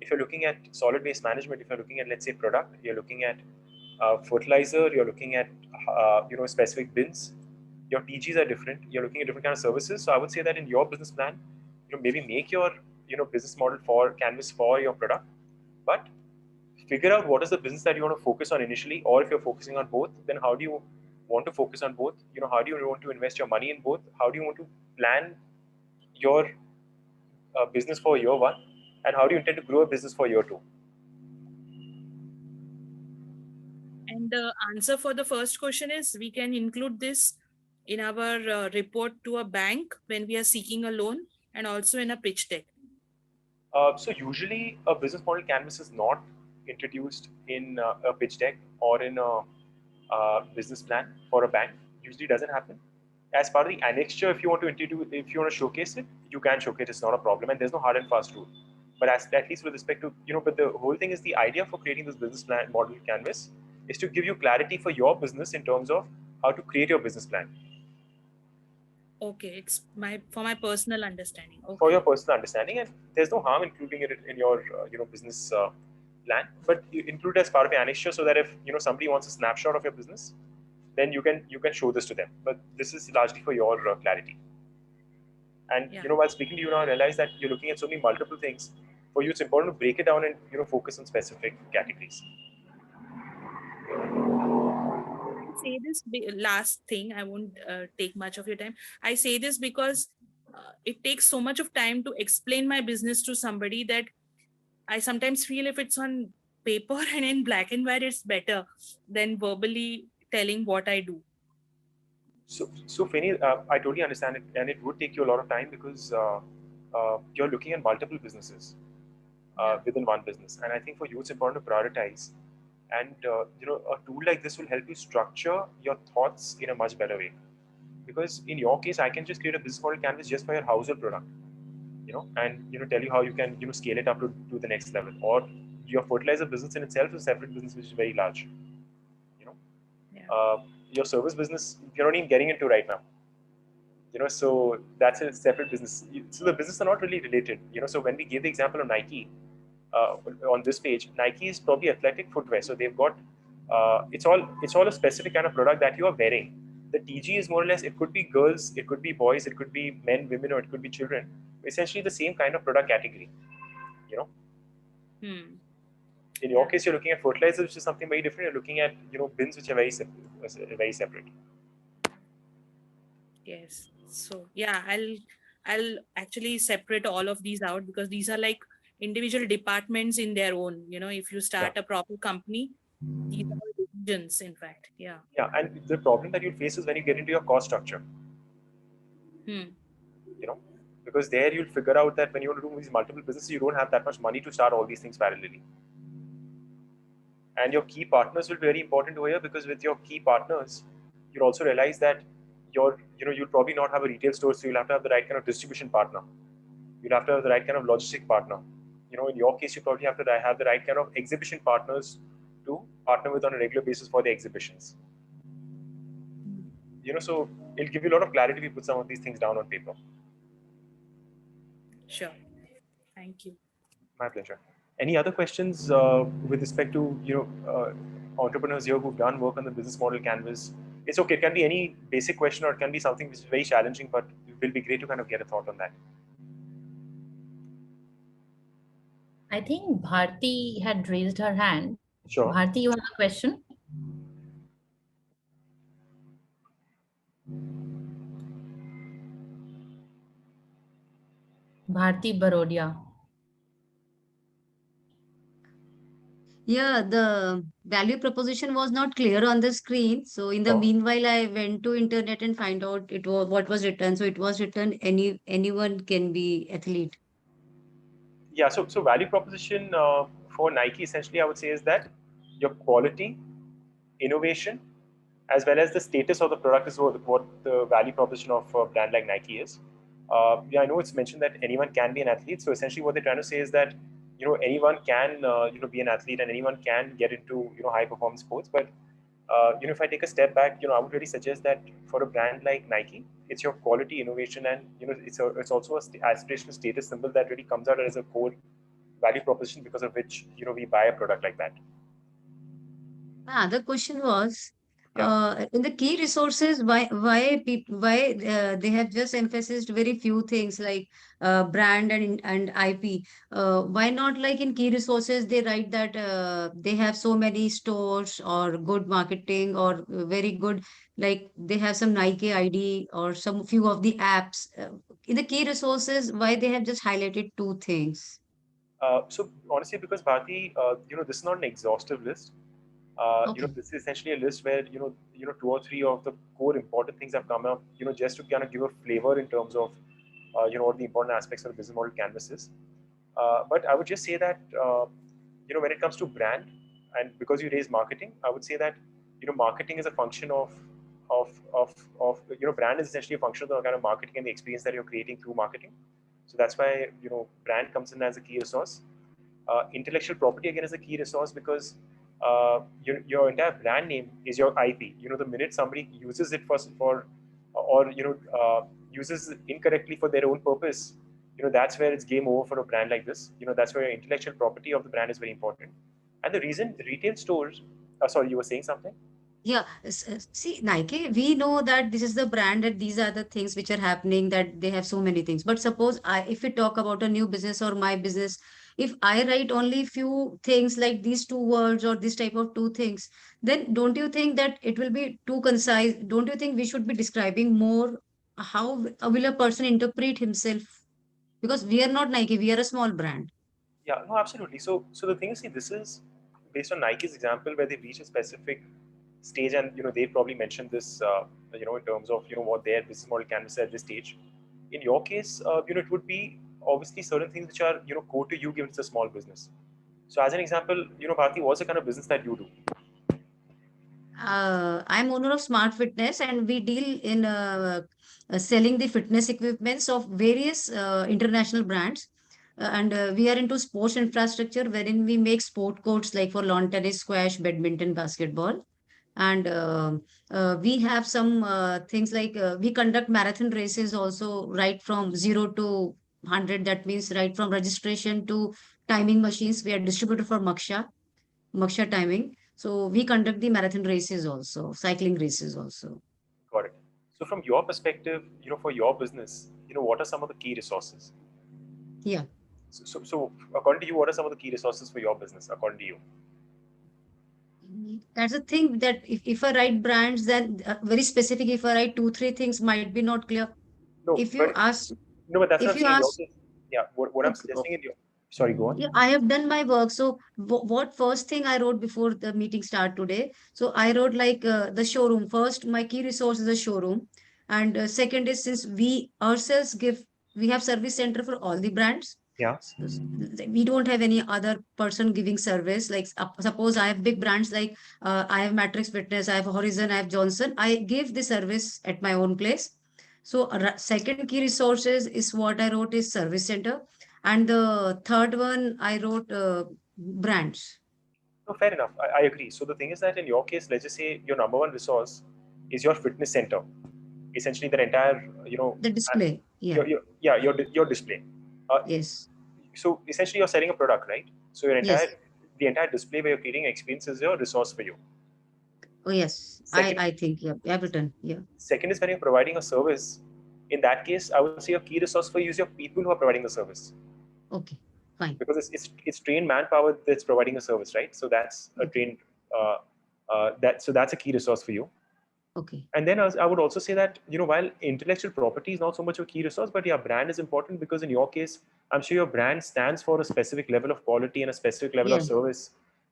if you're looking at solid waste management, if you're looking at, let's say, product, you're looking at fertilizer, you're looking at, specific bins, your TGs are different, you're looking at different kind of services. So I would say that in your business plan, maybe make your, business model for canvas for your product, but figure out what is the business that you want to focus on initially, or if you're focusing on both, then how do you want to focus on both? How do you want to invest your money in both? How do you want to plan your business for year one, and how do you intend to grow a business for year two? And the answer for the first question is we can include this in our report to a bank when we are seeking a loan, and also in a pitch deck. So usually a business model canvas is not introduced in a pitch deck or in a business plan for a bank. Usually doesn't happen. As part of the annexure, if you want to showcase it, you can showcase it. It's not a problem, and there's no hard and fast rule. But at least with respect to but the whole thing is, the idea for creating this business plan model canvas is to give you clarity for your business in terms of how to create your business plan. Okay, it's for my personal understanding. Okay. For your personal understanding, and there's no harm including it in your business plan, but you include it as part of your annexure, so that if somebody wants a snapshot of your business, then you can show this to them. But this is largely for your clarity. And while speaking to you now, I realize that you're looking at so many multiple things. For you, it's important to break it down and focus on specific categories. Say this last thing, I won't take much of your time. I say this because it takes so much of time to explain my business to somebody that I sometimes feel if it's on paper and in black and white, it's better than verbally telling what I do. So Finney, I totally understand it, and it would take you a lot of time because you're looking at multiple businesses within one business, and I think for you it's important to prioritize. And a tool like this will help you structure your thoughts in a much better way. Because in your case, I can just create a business model canvas just for your household product, and tell you how you can scale it up to the next level. Or your fertilizer business in itself is a separate business which is very large. You know, Yeah. your service business you're not even getting into right now. So that's a separate business. So the businesses are not really related. So when we gave the example of Nike uh, on this page, Nike is probably athletic footwear. So they've got it's all a specific kind of product that you are wearing. The TG is more or less, it could be girls, it could be boys, it could be men, women, or it could be children. Essentially the same kind of product category. You know, Hmm. in your Yeah. case, you're looking at fertilizer, which is something very different. You're looking at bins which are very separate. Yes. So yeah, I'll actually separate all of these out because these are like individual departments in their own. If you Yeah. start a proper company, these are all divisions, in fact. Yeah. Yeah, and the problem that you'll face is when you get into your cost structure. Hmm. you know because there you'll figure out that when you want to do these multiple businesses, you don't have that much money to start all these things parallelly. And your key partners will be very important over here, because with your key partners you'll also realize that you'll probably not have a retail store, so you'll have to have the right kind of distribution partner. You'll have to have the right kind of logistic partner. In your case, you probably have to have the right kind of exhibition partners to partner with on a regular basis for the exhibitions. So it'll give you a lot of clarity if you put some of these things down on paper. Sure. Thank you. My pleasure. Any other questions with respect to entrepreneurs here who've done work on the business model canvas? It's okay. It can be any basic question, or it can be something which is very challenging, but it will be great to kind of get a thought on that. I think Bharti had raised her hand. Sure. Bharti, you have a question? Bharti Barodia. Yeah, the value proposition was not clear on the screen. So in the Sure. meanwhile, I went to internet and find out it was what was written. So it was written anyone can be athlete. Yeah. So value proposition for Nike, essentially, I would say, is that your quality, innovation, as well as the status of the product is what the value proposition of a brand like Nike is. Yeah, I know it's mentioned that anyone can be an athlete. So essentially, what they're trying to say is that anyone can be an athlete, and anyone can get into high performance sports. But if I take a step back, I would really suggest that for a brand like Nike, it's your quality, innovation, and it's also a aspirational status symbol that really comes out as a core value proposition, because of which we buy a product like that. My other question was, Yeah. in the key resources, why they have just emphasized very few things like brand and IP. Why not like in key resources they write that they have so many stores or good marketing or very good, like they have some Nike ID or some few of the apps. In the key resources, why they have just highlighted two things? So honestly, because Bharti, this is not an exhaustive list. Okay. This is essentially a list where two or three of the core important things have come up. Just to kind of give a flavor in terms of what the important aspects of the business model canvas is. But I would just say that when it comes to brand, and because you raise marketing, I would say that marketing is a function of brand is essentially a function of the kind of marketing and the experience that you're creating through marketing. So that's why brand comes in as a key resource. Intellectual property again is a key resource, because your entire brand name is your IP. The minute somebody uses it for or uses it incorrectly for their own purpose, that's where it's game over for a brand like this. That's where intellectual property of the brand is very important. And the reason retail stores, sorry, you were saying something. Yeah, see, Nike, we know that this is the brand, that these are the things which are happening, that they have so many things. But suppose if we talk about a new business or my business, if I write only few things like these two words or this type of two things, then don't you think that it will be too concise? Don't you think we should be describing more? How will a person interpret himself? Because we are not Nike, we are a small brand. Yeah, no, absolutely. So the thing is, see, this is based on Nike's example where they reach a specific stage, and they probably mentioned this in terms of, what their business model canvas at this stage. In your case, it would be obviously certain things which are, core to you given it's a small business. So as an example, Bharti, what's the kind of business that you do? I'm owner of Smart Fitness, and we deal in selling the fitness equipments of various international brands. And we are into sports infrastructure, wherein we make sport courts like for lawn tennis, squash, badminton, basketball. And we have some things like we conduct marathon races also, right from 0 to 100. That means right from registration to timing machines. We are distributor for Maksha timing. So we conduct the marathon races also, cycling races also. Got it. So from your perspective, for your business, what are some of the key resources? Yeah. So according to you, what are some of the key resources for your business, according to you? That's the thing, that if I write brands, then very specific, if I write 2, 3 things might be not clear. No, If you but ask, no, but that's what if I'm you saying. In your ask, case, yeah. What I'm okay, suggesting in your, sorry, go yeah, on. I have done my work. So what first thing I wrote before the meeting start today? So I wrote like the showroom. First, my key resource is a showroom. And second is, since we ourselves we have service center for all the brands. Yeah. We don't have any other person giving service. Like suppose I have big brands like I have Matrix Fitness, I have Horizon, I have Johnson. I give the service at my own place. So second key resources is what I wrote is service center. And the third one I wrote brands. No, fair enough. I agree. So the thing is that in your case, let's just say your number one resource is your fitness center. Essentially, the entire, The display. Yeah. your display. Uh, Yes. so essentially, you're selling a product, right? So Yes. the entire display where you're creating experience is your resource for you. Oh, yes. Second, I think, yeah, Everton. Yeah. second is when you're providing a service. In that case, I would say your key resource for you is your people who are providing the service. Okay. Fine. Because it's trained manpower that's providing a service, right? So that's a Okay. trained that's a key resource for you. Okay. And then I would also say that while intellectual property is not so much a key resource, but yeah, brand is important because in your case, I'm sure your brand stands for a specific level of quality and a specific level of Yeah. service,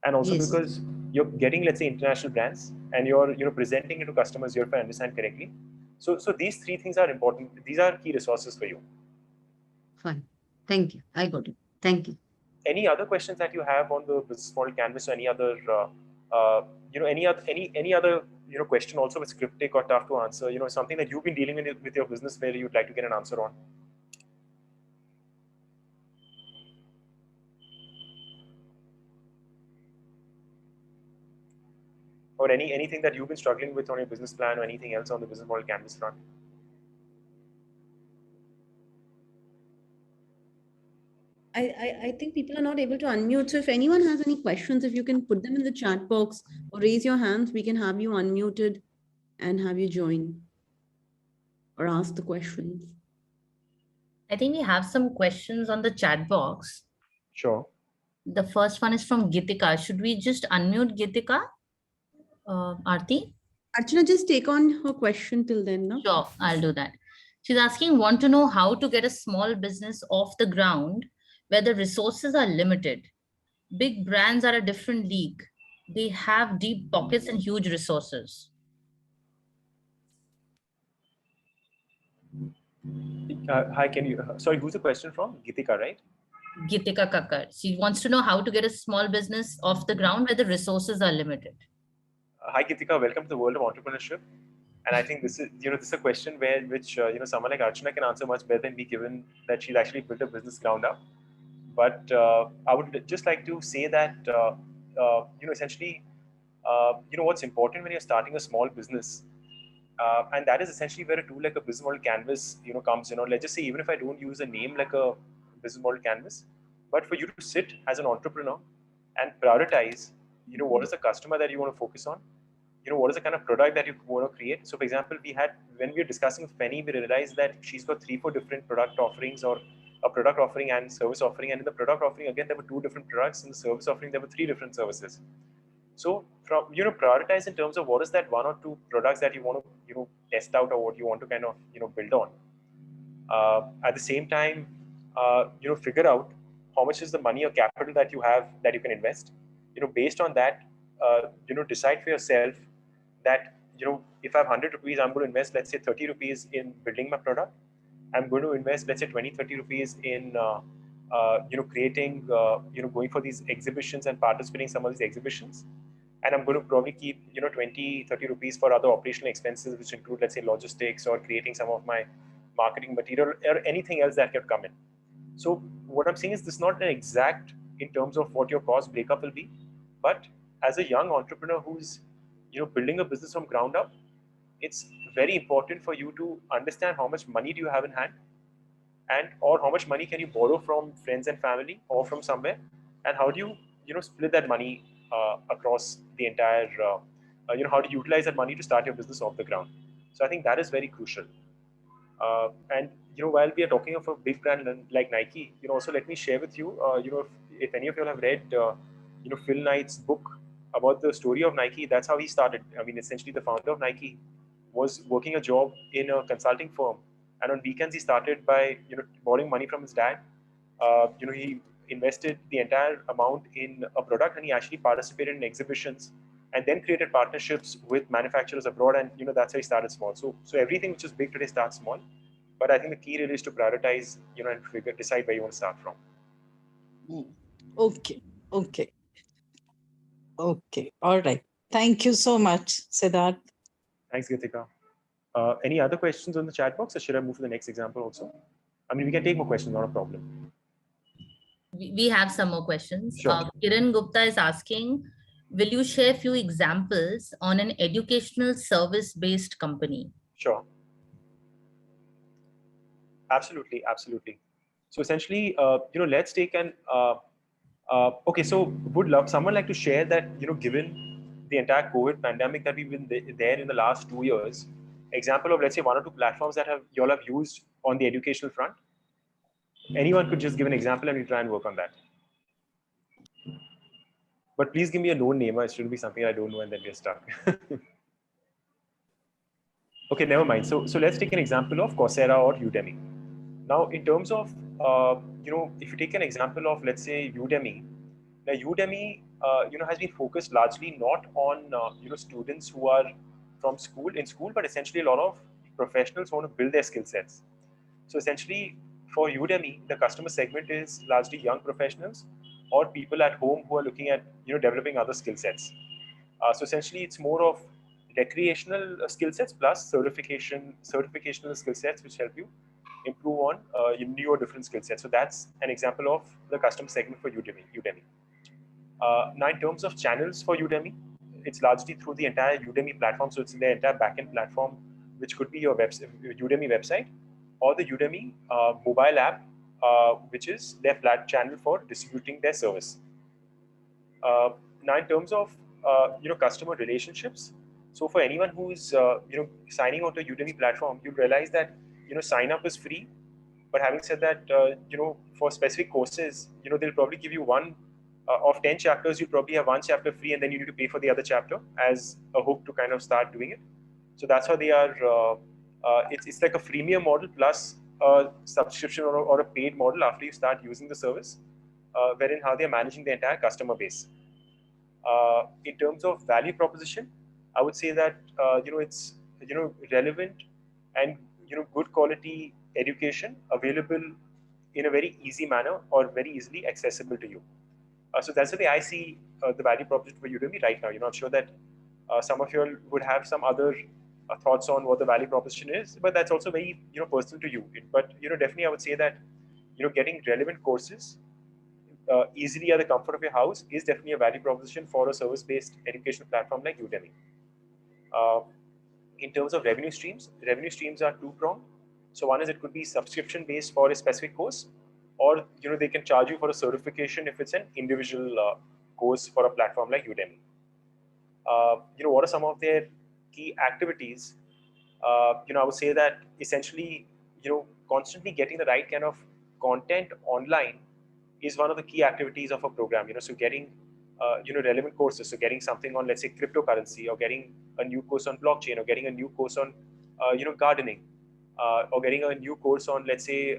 and also Yes. because you're getting, let's say, international brands and you're presenting it to customers here, if I understand correctly. So these three things are important. These are key resources for you. Fine. Thank you. I got it. Thank you. Any other questions that you have on the business model canvas, or any other any other question also with cryptic or tough to answer, something that you've been dealing with your business where you'd like to get an answer on? Or anything that you've been struggling with on your business plan, or anything else on the business model canvas front? I think people are not able to unmute. So if anyone has any questions, if you can put them in the chat box or raise your hands, we can have you unmuted and have you join or ask the questions. I think we have some questions on the chat box. Sure. The first one is from Gitika. Should we just unmute Gitika? Aarti? Archana, just take on her question till then, no? Sure, I'll do that. She's asking, want to know how to get a small business off the ground where the resources are limited. Big brands are a different league. They have deep pockets and huge resources. Hi, can you, sorry, who's the question from? Gitika, right? Gitika Kakar. She wants to know how to get a small business off the ground where the resources are limited. Hi, Gitika. Welcome to the world of entrepreneurship. And I think this is a question which someone like Archana can answer much better than me, given that she's actually built a business ground up. But I would just like to say that essentially, what's important when you're starting a small business, and that is essentially where a tool like a business model canvas comes. Let's just say, even if I don't use a name like a business model canvas, but for you to sit as an entrepreneur and prioritize, what is the customer that you want to focus on, what is the kind of product that you want to create. So for example, when we were discussing with Penny, we realized that she's got 3-4 different product offerings, or a product offering and service offering. And in the product offering, again, there were 2 different products. In the service offering, there were 3 different services. So from prioritize in terms of what is that 1 or 2 products that you want to test out, or what you want to kind of build on. At the same time, figure out how much is the money or capital that you have that you can invest. Based on that, decide for yourself that if I have 100 rupees, I'm going to invest, let's say 30 rupees in building my product. I'm going to invest, let's say 20, 30 rupees in, creating, going for these exhibitions and participating in some of these exhibitions. And I'm going to probably keep, 20, 30 rupees for other operational expenses, which include, let's say, logistics or creating some of my marketing material or anything else that could come in. So what I'm saying is this is not an exact in terms of what your cost breakup will be, but as a young entrepreneur who's building a business from ground up, it's very important for you to understand how much money do you have in hand, and or how much money can you borrow from friends and family or from somewhere, and how do you split that money across the entire how to utilize that money to start your business off the ground. So I think that is very crucial. And while we are talking of a big brand like Nike, also let me share with you, if any of you have read, Phil Knight's book about the story of Nike. That's how he started. I mean, essentially, the founder of Nike was working a job in a consulting firm, and on weekends he started by borrowing money from his dad. He invested the entire amount in a product, and he actually participated in exhibitions and then created partnerships with manufacturers abroad. And that's how he started small. So everything which is big today starts small, but I think the key really is to prioritize, and decide where you want to start from. Okay. All right. Thank you so much, Siddharth. Thanks, Gitika. Any other questions on the chat box, or should I move to the next example also? I mean, we can take more questions, not a problem. We have some more questions. Sure. Kiran Gupta is asking, will you share a few examples on an educational service-based company? Sure. Absolutely. So essentially, let's take an, okay, so would someone like to share that, given the entire COVID pandemic that we've been there in the last 2 years, example of, let's say, 1 or 2 platforms that you all have used on the educational front? Anyone could just give an example and we try and work on that. But please give me a known name. It shouldn't be something I don't know and then we're stuck. Okay, never mind. So let's take an example of Coursera or Udemy. Now, in terms of, if you take an example of, let's say, Udemy, now Udemy, has been focused largely not on, students who are from school, but essentially a lot of professionals who want to build their skill sets. So essentially, for Udemy, the customer segment is largely young professionals or people at home who are looking at, developing other skill sets. So essentially, it's more of recreational skill sets plus certificational skill sets which help you improve on new or different skill sets. So that's an example of the customer segment for Udemy. Now, in terms of channels for Udemy, it's largely through the entire Udemy platform. So it's the entire backend platform, which could be your Udemy website or the Udemy mobile app, which is their flat channel for distributing their service. Now, in terms of customer relationships, so for anyone who's signing onto a Udemy platform, you realize that sign up is free. But having said that, for specific courses, they'll probably give you one of 10 chapters. You probably have one chapter free, and then you need to pay for the other chapter as a hook to kind of start doing it. So that's how they are. It's like a freemium model plus a subscription or a paid model after you start using the service, wherein how they're managing the entire customer base. In terms of value proposition, I would say that it's relevant and good quality education available in a very easy manner or very easily accessible to you. So that's the way I see the value proposition for Udemy right now. I'm sure that some of you would have some other thoughts on what the value proposition is, but that's also very personal to you. But definitely I would say that getting relevant courses easily at the comfort of your house is definitely a value proposition for a service-based educational platform like Udemy. In terms of revenue streams are two-pronged. So one is it could be subscription-based for a specific course, or they can charge you for a certification if it's an individual course for a platform like Udemy. What are some of their key activities? I would say that essentially, constantly getting the right kind of content online is one of the key activities of a program. So getting relevant courses. So getting something on, let's say, cryptocurrency, or getting a new course on blockchain, or getting a new course on gardening, or getting a new course on, let's say,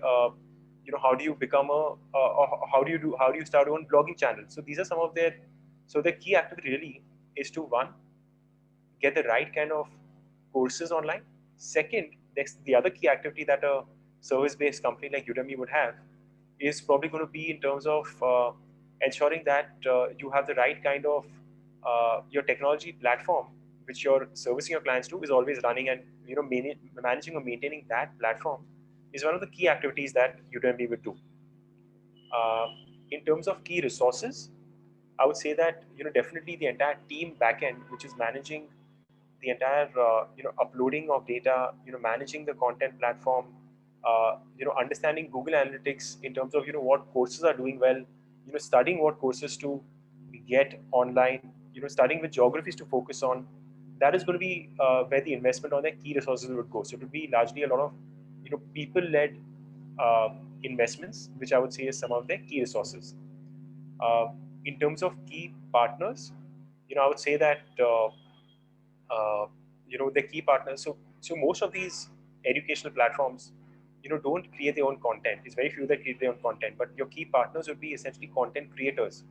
how do you become how do you start your own blogging channel. So these are some of their. So the key activity really is to, one, get the right kind of courses online. Second, the other key activity that a service-based company like Udemy would have is probably going to be in terms of ensuring that you have the right kind of your technology platform, which you're servicing your clients to, is always running, and managing or maintaining that platform is one of the key activities that Udemy would do. In terms of key resources, I would say that definitely the entire team backend, which is managing the entire uploading of data, managing the content platform, understanding Google Analytics in terms of what courses are doing well, studying what courses to get online, studying which geographies to focus on. That is going to be where the investment on their key resources would go. So it would be largely a lot of people-led uh, investments, which I would say is some of their key resources. Uh, in terms of key partners, I would say that the key partners. So most of these educational platforms, don't create their own content. It's very few that create their own content, but your key partners would be essentially content creators.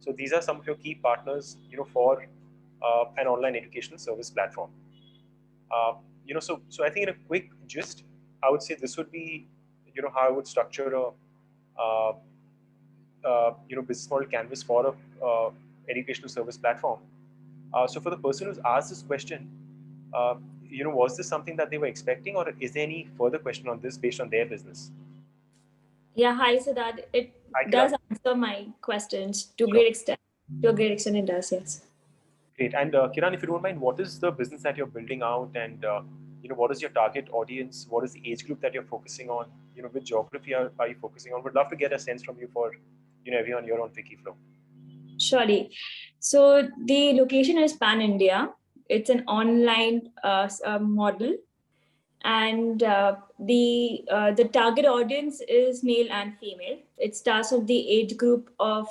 So these are some of your key partners, for an online educational service platform. So I think in a quick gist, I would say this would be, how I would structure a, uh, business model canvas for a educational service platform. So for the person who's asked this question, uh, was this something that they were expecting, or is there any further question on this based on their business? Yeah, hi. So that it Hi, does Kiran. answer my questions to a Sure. great extent. To a great extent, it does. Yes. Great. And Kiran, if you don't mind, what is the business that you're building out, and what is your target audience? What is the age group that you're focusing on? Which geography are you focusing on? Would love to get a sense from you for everyone here on Wikiflow. Surely. So the location is Pan India. It's an online model, and the target audience is male and female. It starts with the age group of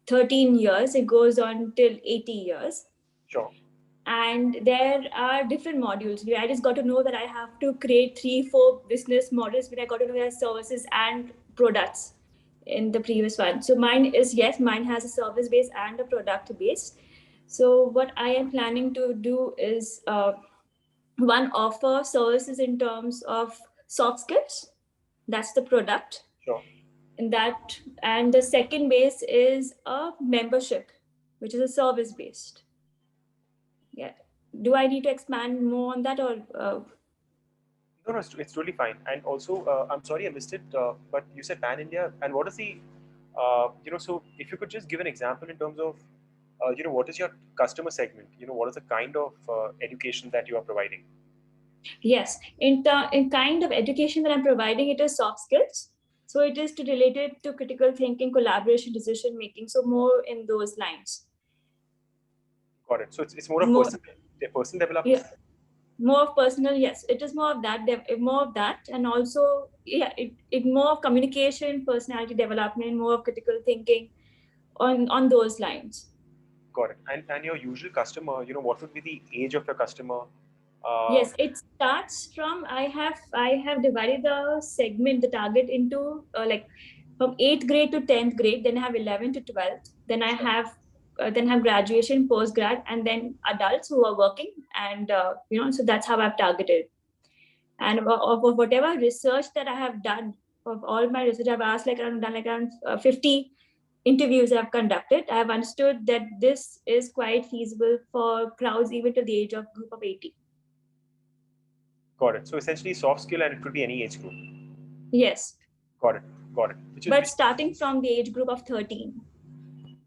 13 years. It goes on till 80 years. Sure. And there are different modules. I just got to know that I have to create 3-4 business models, but I got to know their services and products in the previous one. So mine has a service base and a product base. So what I am planning to do is one, offer services in terms of soft skills. That's the product. Sure. And the second base is a membership, which is a service based. Yeah. Do I need to expand more on that, or? No, it's totally fine. And also, I'm sorry I missed it, but you said Pan India. And what is the, so if you could just give an example in terms of, what is your customer segment? What is the kind of education that you are providing? Yes, in kind of education that I'm providing, it is soft skills. So it is related to critical thinking, collaboration, decision making. So more in those lines. Got it. So it's more of person development. Yeah, more of personal. Yes, it is more of that, and also it more of communication, personality development, more of critical thinking, on those lines. Got it. And your usual customer, what would be the age of your customer? Yes, it starts from I have divided the segment, the target into like from 8th grade to 10th grade. Then I have 11th to 12th. Then I have graduation, post grad, and then adults who are working. And so that's how I've targeted. And of whatever research that I have done, of all my research, I've asked around 50 interviews I've conducted. I have understood that this is quite feasible for crowds even to the age of group of 80. Got it. So essentially soft skill, and it could be any age group. Yes. Got it. But starting from the age group of 13.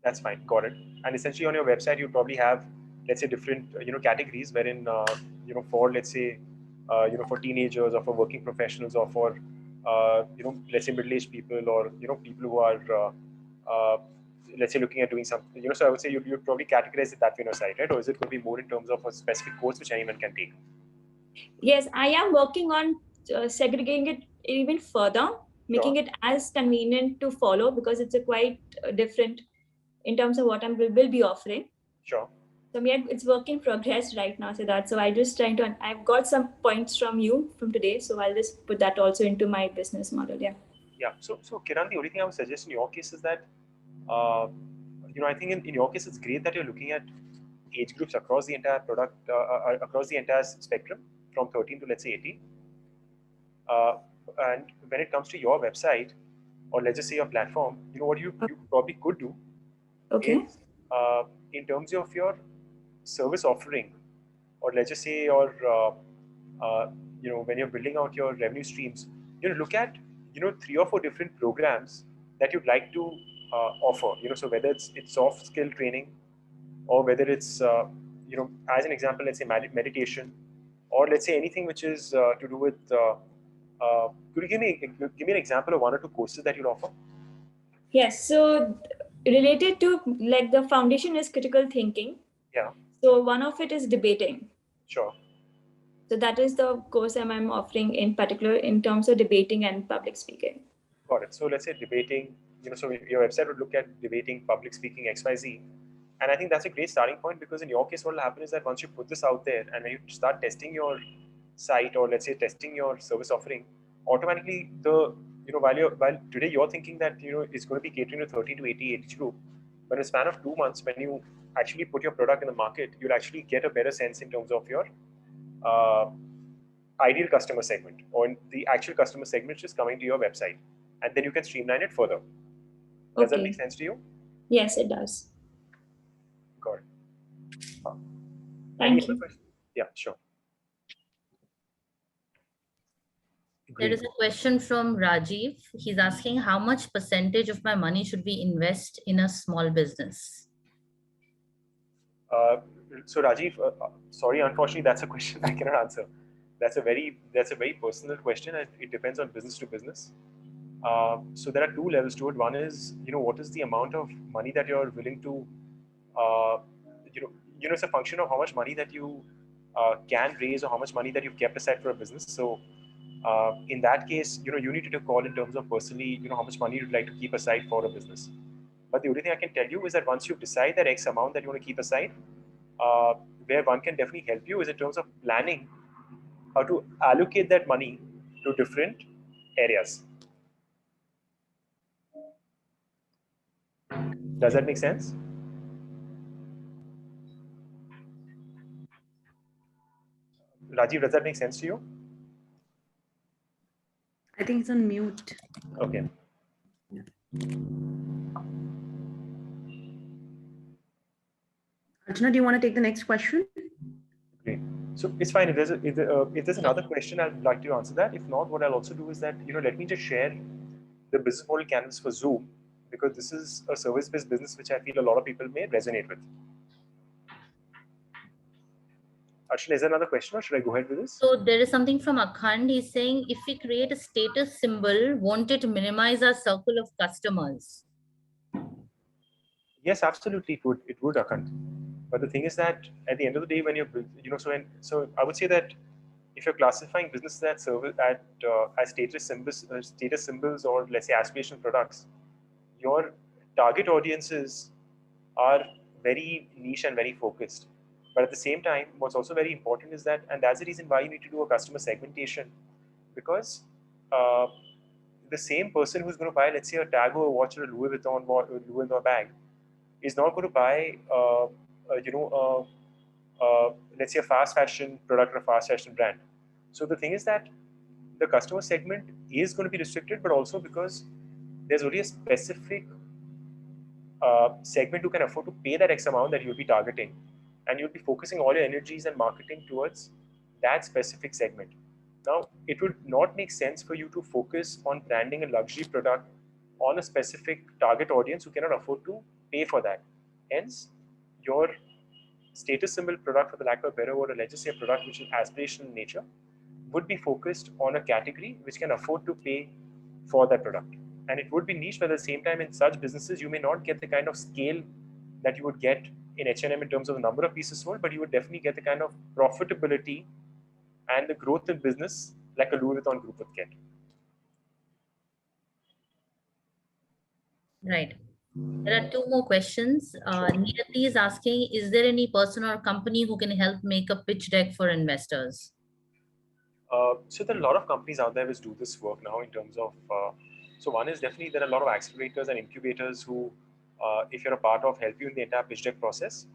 That's fine. Got it. And essentially on your website, you probably have, let's say, different, categories wherein, for, let's say, for teenagers, or for working professionals, or for, let's say middle-aged people, or, people who are, let's say, looking at doing something, so I would say you'd probably categorize it that way on your site, right? Or is it going to be more in terms of a specific course which anyone can take? Yes, I am working on segregating it even further, making it as convenient to follow, because it's a quite different in terms of what I will be offering. Sure. So it's work in progress right now. So I just trying to, I've got some points from you from today. So I'll just put that also into my business model. Yeah. Yeah. So Kiran, the only thing I would suggest in your case is that, I think in your case, it's great that you're looking at age groups across the entire product, across the entire spectrum from 13 to let's say 18. And when it comes to your website, or let's just say your platform, what you probably could do Okay. is in terms of your service offering, or let's just say your when you're building out your revenue streams, look at 3 or 4 different programs that you'd like to offer. So whether it's soft skill training, or whether it's as an example, let's say meditation, or let's say anything which is to do with could you give me an example of 1 or 2 courses that you'll offer? Yes. So related to, like, the foundation is critical thinking. Yeah, So one of it is debating. sure. So that is the course I'm offering in particular in terms of debating and public speaking. Got it. So let's say debating, so your website would look at debating, public speaking, XYZ. And I think that's a great starting point, because in your case, what will happen is that once you put this out there and when you start testing your site, or let's say testing your service offering, automatically while today you're thinking that it's going to be catering to 30 to 80 age group, but in a span of 2 months, when you actually put your product in the market, you'll actually get a better sense in terms of your ideal customer segment, or the actual customer segment which is coming to your website, and then you can streamline it further. Does that make sense to you? Yes, it does. Got it. Thank you. Yeah, sure. There is a question from Rajiv. He's asking, how much percentage of my money should we invest in a small business? So Rajiv, sorry, unfortunately, that's a question I cannot answer. That's a very personal question, and it depends on business to business. So there are 2 levels to it. One is, what is the amount of money that you're willing to, it's a function of how much money that you can raise, or how much money that you've kept aside for a business. So in that case, you need to take a call in terms of personally, how much money you'd like to keep aside for a business. But the only thing I can tell you is that once you decide that X amount that you want to keep aside, where one can definitely help you is in terms of planning how to allocate that money to different areas. Does that make sense? Rajiv, does that make sense to you? I think it's on mute. Okay. Archana, do you want to take the next question? Great. So it's fine. If there's another question, I'd like to answer that. If not, what I'll also do is that, let me just share the business model canvas for Zoom, because this is a service-based business which I feel a lot of people may resonate with. Archana, is there another question, or should I go ahead with this? So there is something from Akhand. He's saying, if we create a status symbol, won't it minimize our circle of customers? Yes, absolutely, it would, Akhand. But the thing is that at the end of the day, when you're, so I would say that if you're classifying businesses at service as status symbols, or let's say aspirational products, your target audiences are very niche and very focused. But at the same time, what's also very important is that, and that's the reason why you need to do a customer segmentation, because the same person who's going to buy, let's say, a tag or a watch or a Louis Vuitton bag, is not going to buy, let's say, a fast fashion product or a fast fashion brand. So the thing is that the customer segment is going to be restricted, but also because there's only a specific segment who can afford to pay that X amount that you'll be targeting, and you'll be focusing all your energies and marketing towards that specific segment. Now, it would not make sense for you to focus on branding a luxury product on a specific target audience who cannot afford to pay for that. Hence, your status symbol product, for the lack of a better word, or let's just say a product which is aspirational in nature, would be focused on a category which can afford to pay for that product. And it would be niche, but at the same time, in such businesses, you may not get the kind of scale that you would get in H&M in terms of the number of pieces sold, but you would definitely get the kind of profitability and the growth in business like a Louis Vuitton group would get. Right. There are 2 more questions. Niyati is asking, is there any person or company who can help make a pitch deck for investors? So there are a lot of companies out there which do this work now in terms of, so one is definitely there are a lot of accelerators and incubators who, if you're a part of, help you in the entire pitch deck process.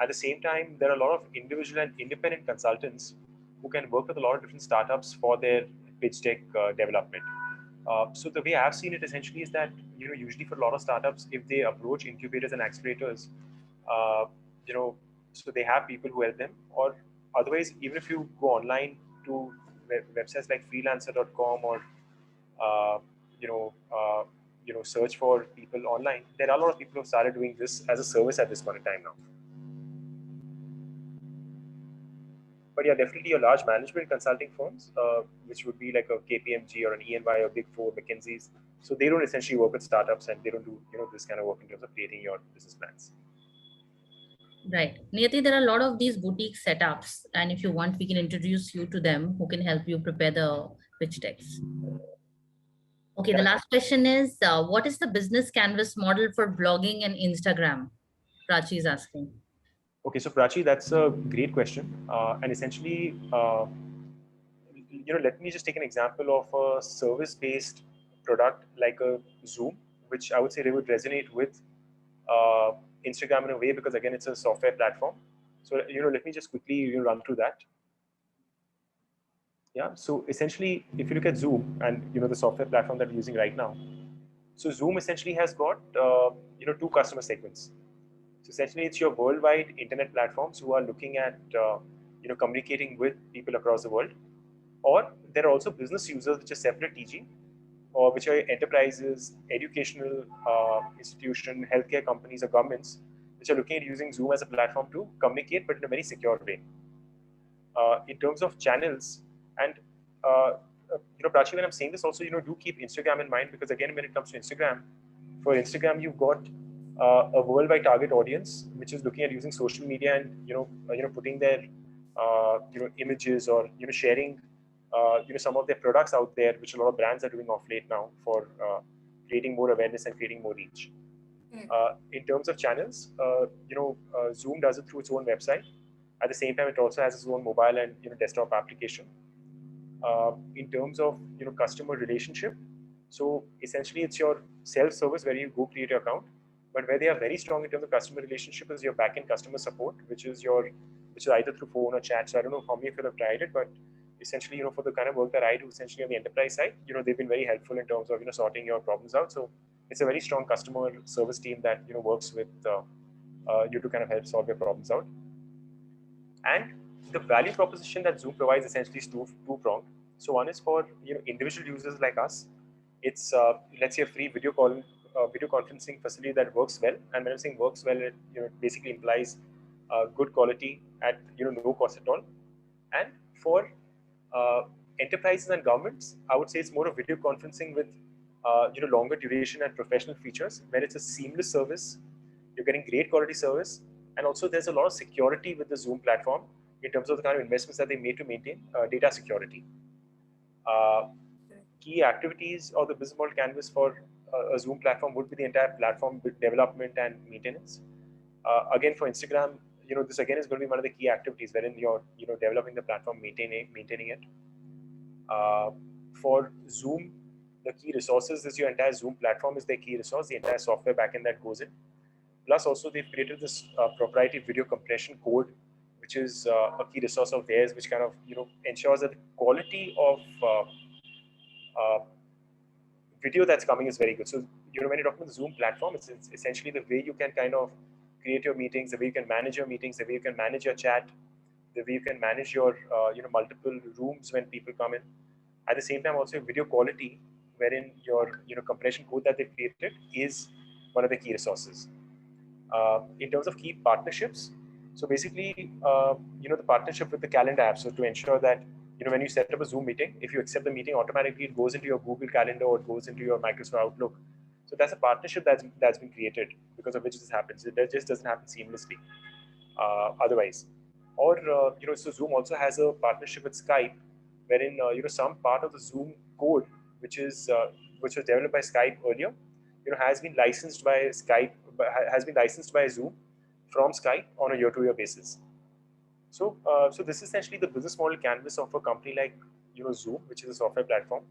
At the same time, there are a lot of individual and independent consultants who can work with a lot of different startups for their pitch deck development. So the way I've seen it essentially is that, usually for a lot of startups, if they approach incubators and accelerators, uh, you know, so they have people who help them, or otherwise, even if you go online to websites like freelancer.com or, uh, you know, uh, search for people online, there are a lot of people who have started doing this as a service at this point in time now. But yeah, definitely your large management consulting firms, which would be like a KPMG or an EY or Big Four, McKinsey's. So they don't essentially work with startups, and they don't do this kind of work in terms of creating your business plans. Right. Niyati, there are a lot of these boutique setups, and if you want, we can introduce you to them who can help you prepare the pitch decks. Okay, the last question is, what is the business canvas model for blogging and Instagram? Prachi is asking. Okay, so Prachi, that's a great question. And essentially, let me just take an example of a service-based product like a Zoom, which I would say they would resonate with Instagram in a way, because again, it's a software platform. So, let me just quickly run through that. Yeah. So essentially, if you look at Zoom and the software platform that we're using right now, so Zoom essentially has got two customer segments. So essentially, it's your worldwide internet platforms who are looking at communicating with people across the world, or there are also business users, which are separate TG, or which are enterprises, educational institution, healthcare companies, or governments, which are looking at using Zoom as a platform to communicate, but in a very secure way. In terms of channels, and Prachi, when I'm saying this, also do keep Instagram in mind, because again, when it comes to Instagram, for Instagram, you've got a worldwide target audience which is looking at using social media and putting their images, or sharing some of their products out there, which a lot of brands are doing off late now for creating more awareness and creating more reach. In terms of channels, Zoom does it through its own website. At the same time, it also has its own mobile and desktop application. In terms of customer relationship, so essentially it's your self-service where you go create your account, but where they are very strong in terms of customer relationship is your back-end customer support, which is either through phone or chat. So I don't know how many of you have tried it, but essentially for the kind of work that I do, essentially on the enterprise side, they've been very helpful in terms of sorting your problems out. So it's a very strong customer service team that works with you to kind of help solve your problems out. And the value proposition that Zoom provides essentially is two-pronged. So one is for individual users like us. It's let's say a free video conferencing facility that works well. And when I'm saying works well, it basically implies good quality at no cost at all. And for enterprises and governments, I would say it's more of video conferencing with longer duration and professional features, where it's a seamless service. You're getting great quality service, and also there's a lot of security with the Zoom platform in terms of the kind of investments that they made to maintain data security. Key activities of the business model canvas for a Zoom platform would be the entire platform development and maintenance. Again, for Instagram, this again is going to be one of the key activities wherein you're developing the platform, maintaining it. For Zoom, the key resources is your entire Zoom platform is the key resource, the entire software backend that goes in. Plus, also they've created this proprietary video compression code, which is a key resource of theirs, which kind of ensures that the quality of video that's coming is very good. So when you're talking about the Zoom platform, it's essentially the way you can kind of create your meetings, the way you can manage your meetings, the way you can manage your chat, the way you can manage your multiple rooms when people come in. At the same time, also video quality, wherein your compression code that they created is one of the key resources. In terms of key partnerships, so basically, the partnership with the calendar app. So to ensure that when you set up a Zoom meeting, if you accept the meeting, automatically it goes into your Google Calendar or it goes into your Microsoft Outlook. So that's a partnership that's been created because of which this happens. It just doesn't happen seamlessly otherwise. Or so Zoom also has a partnership with Skype, wherein some part of the Zoom code, which was developed by Skype earlier, has been licensed by Skype, has been licensed by Zoom from Skype on a year-to-year basis. So this is essentially the business model canvas of a company like Zoom, which is a software platform.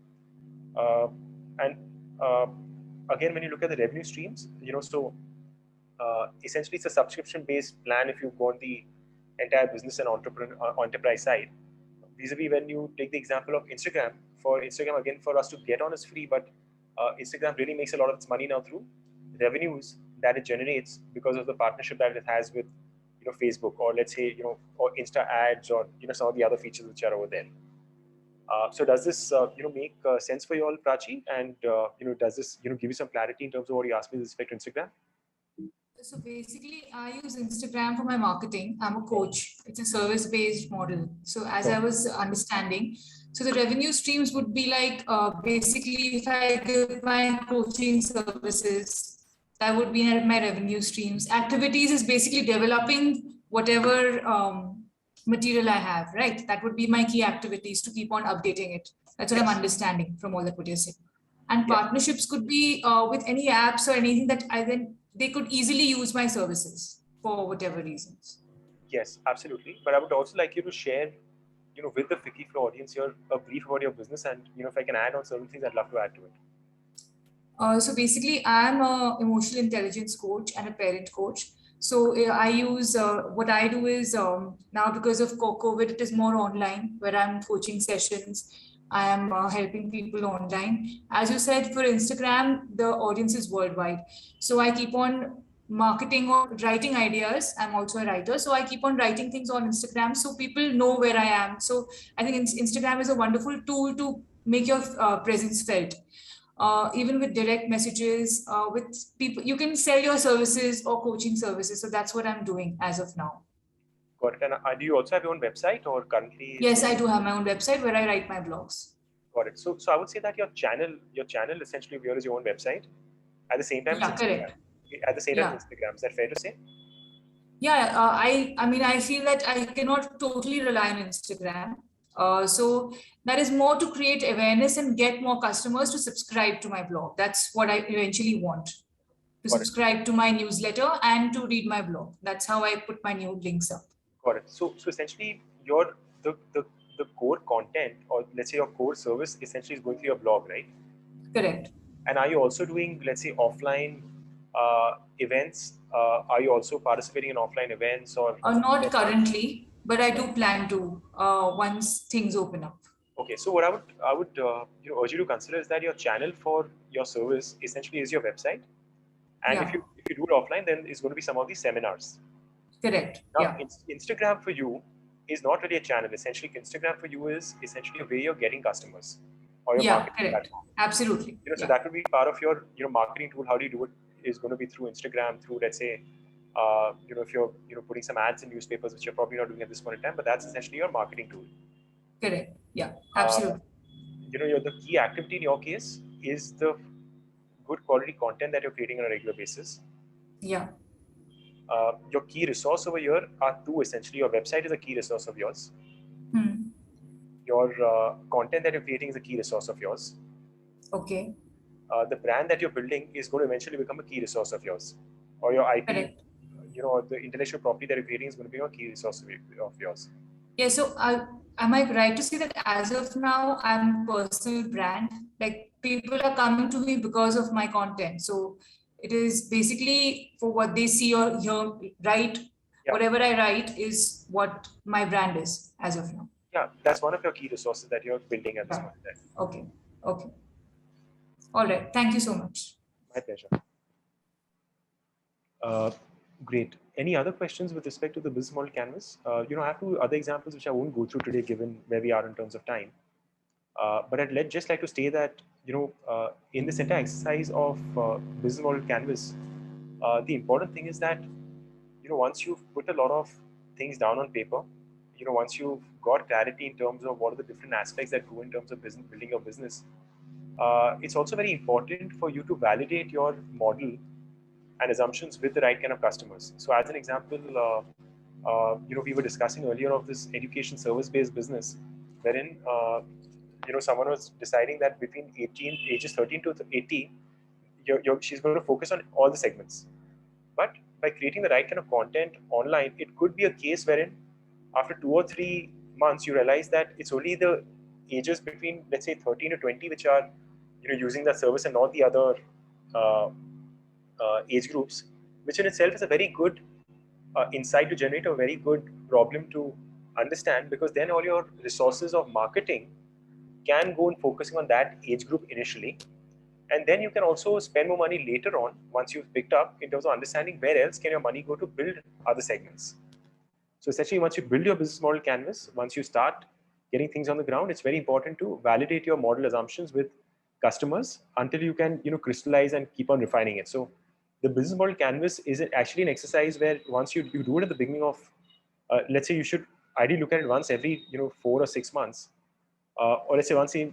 And again, when you look at the revenue streams, so essentially it's a subscription-based plan if you go on the entire business and enterprise side. Vis-a-vis when you take the example of Instagram, for Instagram, again, for us to get on is free, but Instagram really makes a lot of its money now through revenues that it generates because of the partnership that it has with, Facebook, or let's say, or Insta ads, or, some of the other features which are over there. So does this, make sense for you all, Prachi? And, does this, give you some clarity in terms of what you asked me with respect to Instagram? So basically, I use Instagram for my marketing. I'm a coach. It's a service-based model. So as I was understanding, so the revenue streams would be like basically if I give my coaching services, that would be my revenue streams. Activities is basically developing whatever material I have, right? That would be my key activities to keep on updating it. That's what I'm understanding from all that what you're saying. And partnerships could be with any apps or anything that they could easily use my services for whatever reasons. Yes, absolutely. But I would also like you to share, with the Ficky Flow audience here, a brief about your business, and if I can add on certain things, I'd love to add to it. So basically, I'm an emotional intelligence coach and a parent coach. So I use what I do is now because of COVID, it is more online where I'm coaching sessions. I am helping people online. As you said, for Instagram, the audience is worldwide. So I keep on marketing or writing ideas. I'm also a writer. So I keep on writing things on Instagram so people know where I am. So I think Instagram is a wonderful tool to make your presence felt. Even with direct messages, with people, you can sell your services or coaching services. So that's what I'm doing as of now. Got it. And do you also have your own website, or currently? Yes, I do have my own website where I write my blogs. Got it. So I would say that your channel essentially here is your own website. At the same time, yeah, correct. At the same time, Instagram. Is that fair to say? Yeah, I mean, I feel that I cannot totally rely on Instagram. So that is more to create awareness and get more customers to subscribe to my blog. That's what I eventually want. To subscribe to my newsletter and to read my blog. That's how I put my new links up. Got it. So essentially, the core content, or let's say your core service, essentially is going through your blog, right? Correct. And are you also doing, let's say, offline events? Are you also participating in offline events, or? Not currently, but I do plan to once things open up. Okay, so what I would urge you to consider is that your channel for your service essentially is your website, and if you do it offline, then it's going to be some of these seminars. Correct. Now, Instagram for you is not really a channel. Essentially, Instagram for you is essentially a way you're getting customers, or your marketing platform. Absolutely. So that would be part of your marketing tool. How do you do it? Is going to be through Instagram, through, let's say, if you're putting some ads in newspapers, which you're probably not doing at this point in time, but that's essentially your marketing tool. Correct. Yeah, absolutely. The key activity in your case is the good quality content that you're creating on a regular basis. Yeah. Your key resource over here are two, essentially. Your website is a key resource of yours. Your content that you're creating is a key resource of yours. Okay. The brand that you're building is going to eventually become a key resource of yours. Or your IP, correct. The intellectual property that you're creating is going to be a key resource of yours. Yeah, so am I right to say that as of now, I'm a personal brand? Like, people are coming to me because of my content. So it is basically for what they see or hear, write. Yeah. Whatever I write is what my brand is as of now. Yeah, that's one of your key resources that you're building at this point. Okay. Okay. All right. Thank you so much. My pleasure. Great. Any other questions with respect to the business model canvas? I have two other examples which I won't go through today, given where we are in terms of time. But I'd just like to say that, in this entire exercise of business model canvas, the important thing is that, once you've put a lot of things down on paper, once you've got clarity in terms of what are the different aspects that go in terms of building your business, it's also very important for you to validate your model and assumptions with the right kind of customers. So as an example, we were discussing earlier of this education service-based business, wherein, someone was deciding that between ages 13 to 80, she's going to focus on all the segments. But by creating the right kind of content online, it could be a case wherein after 2 or 3 months, you realize that it's only the ages between, let's say, 13 to 20, which are, using that service, and not the other age groups, which in itself is a very good insight to generate, a very good problem to understand, because then all your resources of marketing can go in focusing on that age group initially. And then you can also spend more money later on once you've picked up in terms of understanding where else can your money go to build other segments. So essentially, once you build your business model canvas, once you start getting things on the ground, it's very important to validate your model assumptions with customers until you can crystallize and keep on refining it. So the business model canvas is actually an exercise where once you do it at the beginning of, let's say you should ideally look at it once every 4 or 6 months, or let's say once in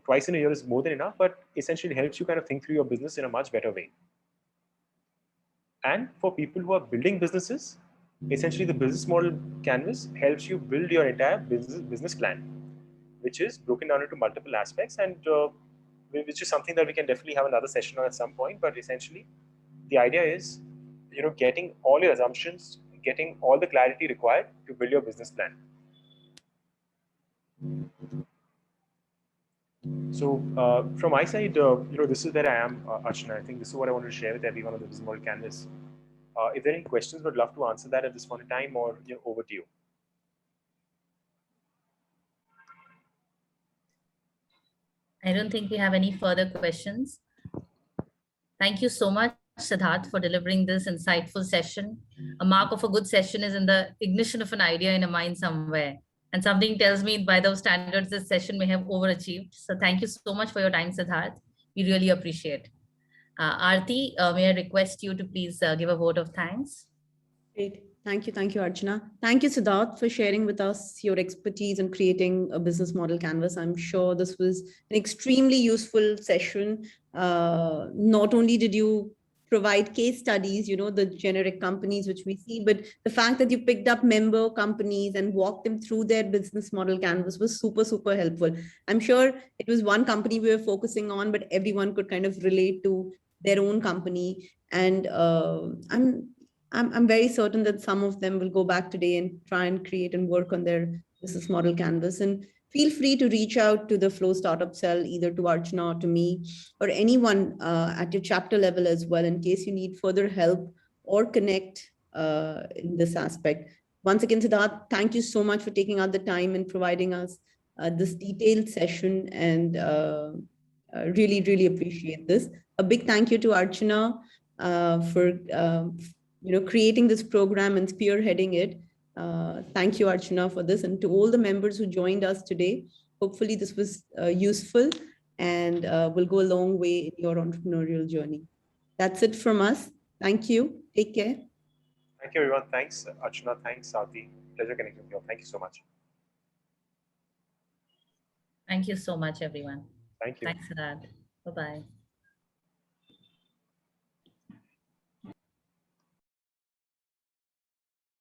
twice in a year is more than enough, but essentially helps you kind of think through your business in a much better way. And for people who are building businesses, essentially the business model canvas helps you build your entire business plan, which is broken down into multiple aspects, and which is something that we can definitely have another session on at some point. But essentially the idea is getting all your assumptions, getting all the clarity required to build your business plan. So from my side, this is where I am, Archana. I think this is what I wanted to share with everyone on the business model canvas. If there are any questions, would love to answer that at this point in time, or over to you. I don't think we have any further questions. Thank you so much, Siddharth, for delivering this insightful session. A mark of a good session is in the ignition of an idea in a mind somewhere. And something tells me by those standards, this session may have overachieved. So thank you so much for your time, Siddharth. We really appreciate. Aarti, may I request you to please give a vote of thanks? Great. Thank you, Archana. Thank you, Siddharth, for sharing with us your expertise in creating a business model canvas. I'm sure this was an extremely useful session. Not only did you provide case studies, the generic companies which we see, but the fact that you picked up member companies and walked them through their business model canvas was super, super helpful. I'm sure it was one company we were focusing on, but everyone could kind of relate to their own company. And I'm very certain that some of them will go back today and try and create and work on their business model canvas. And feel free to reach out to the Flow Startup Cell, either to Archana or to me, or anyone at your chapter level as well, in case you need further help or connect in this aspect. Once again, Siddharth, thank you so much for taking out the time and providing us this detailed session, and really, really appreciate this. A big thank you to Archana for creating this program and spearheading it. Thank you, Archana, for this, and to all the members who joined us today. Hopefully this was useful and will go a long way in your entrepreneurial journey. That's it from us. Thank you. Take care. Thank you, everyone. Thanks, Archana. Thanks, Aarti. Pleasure connecting with you. Thank you so much. Thank you so much, everyone. Thank you. Thanks for that. Bye-bye.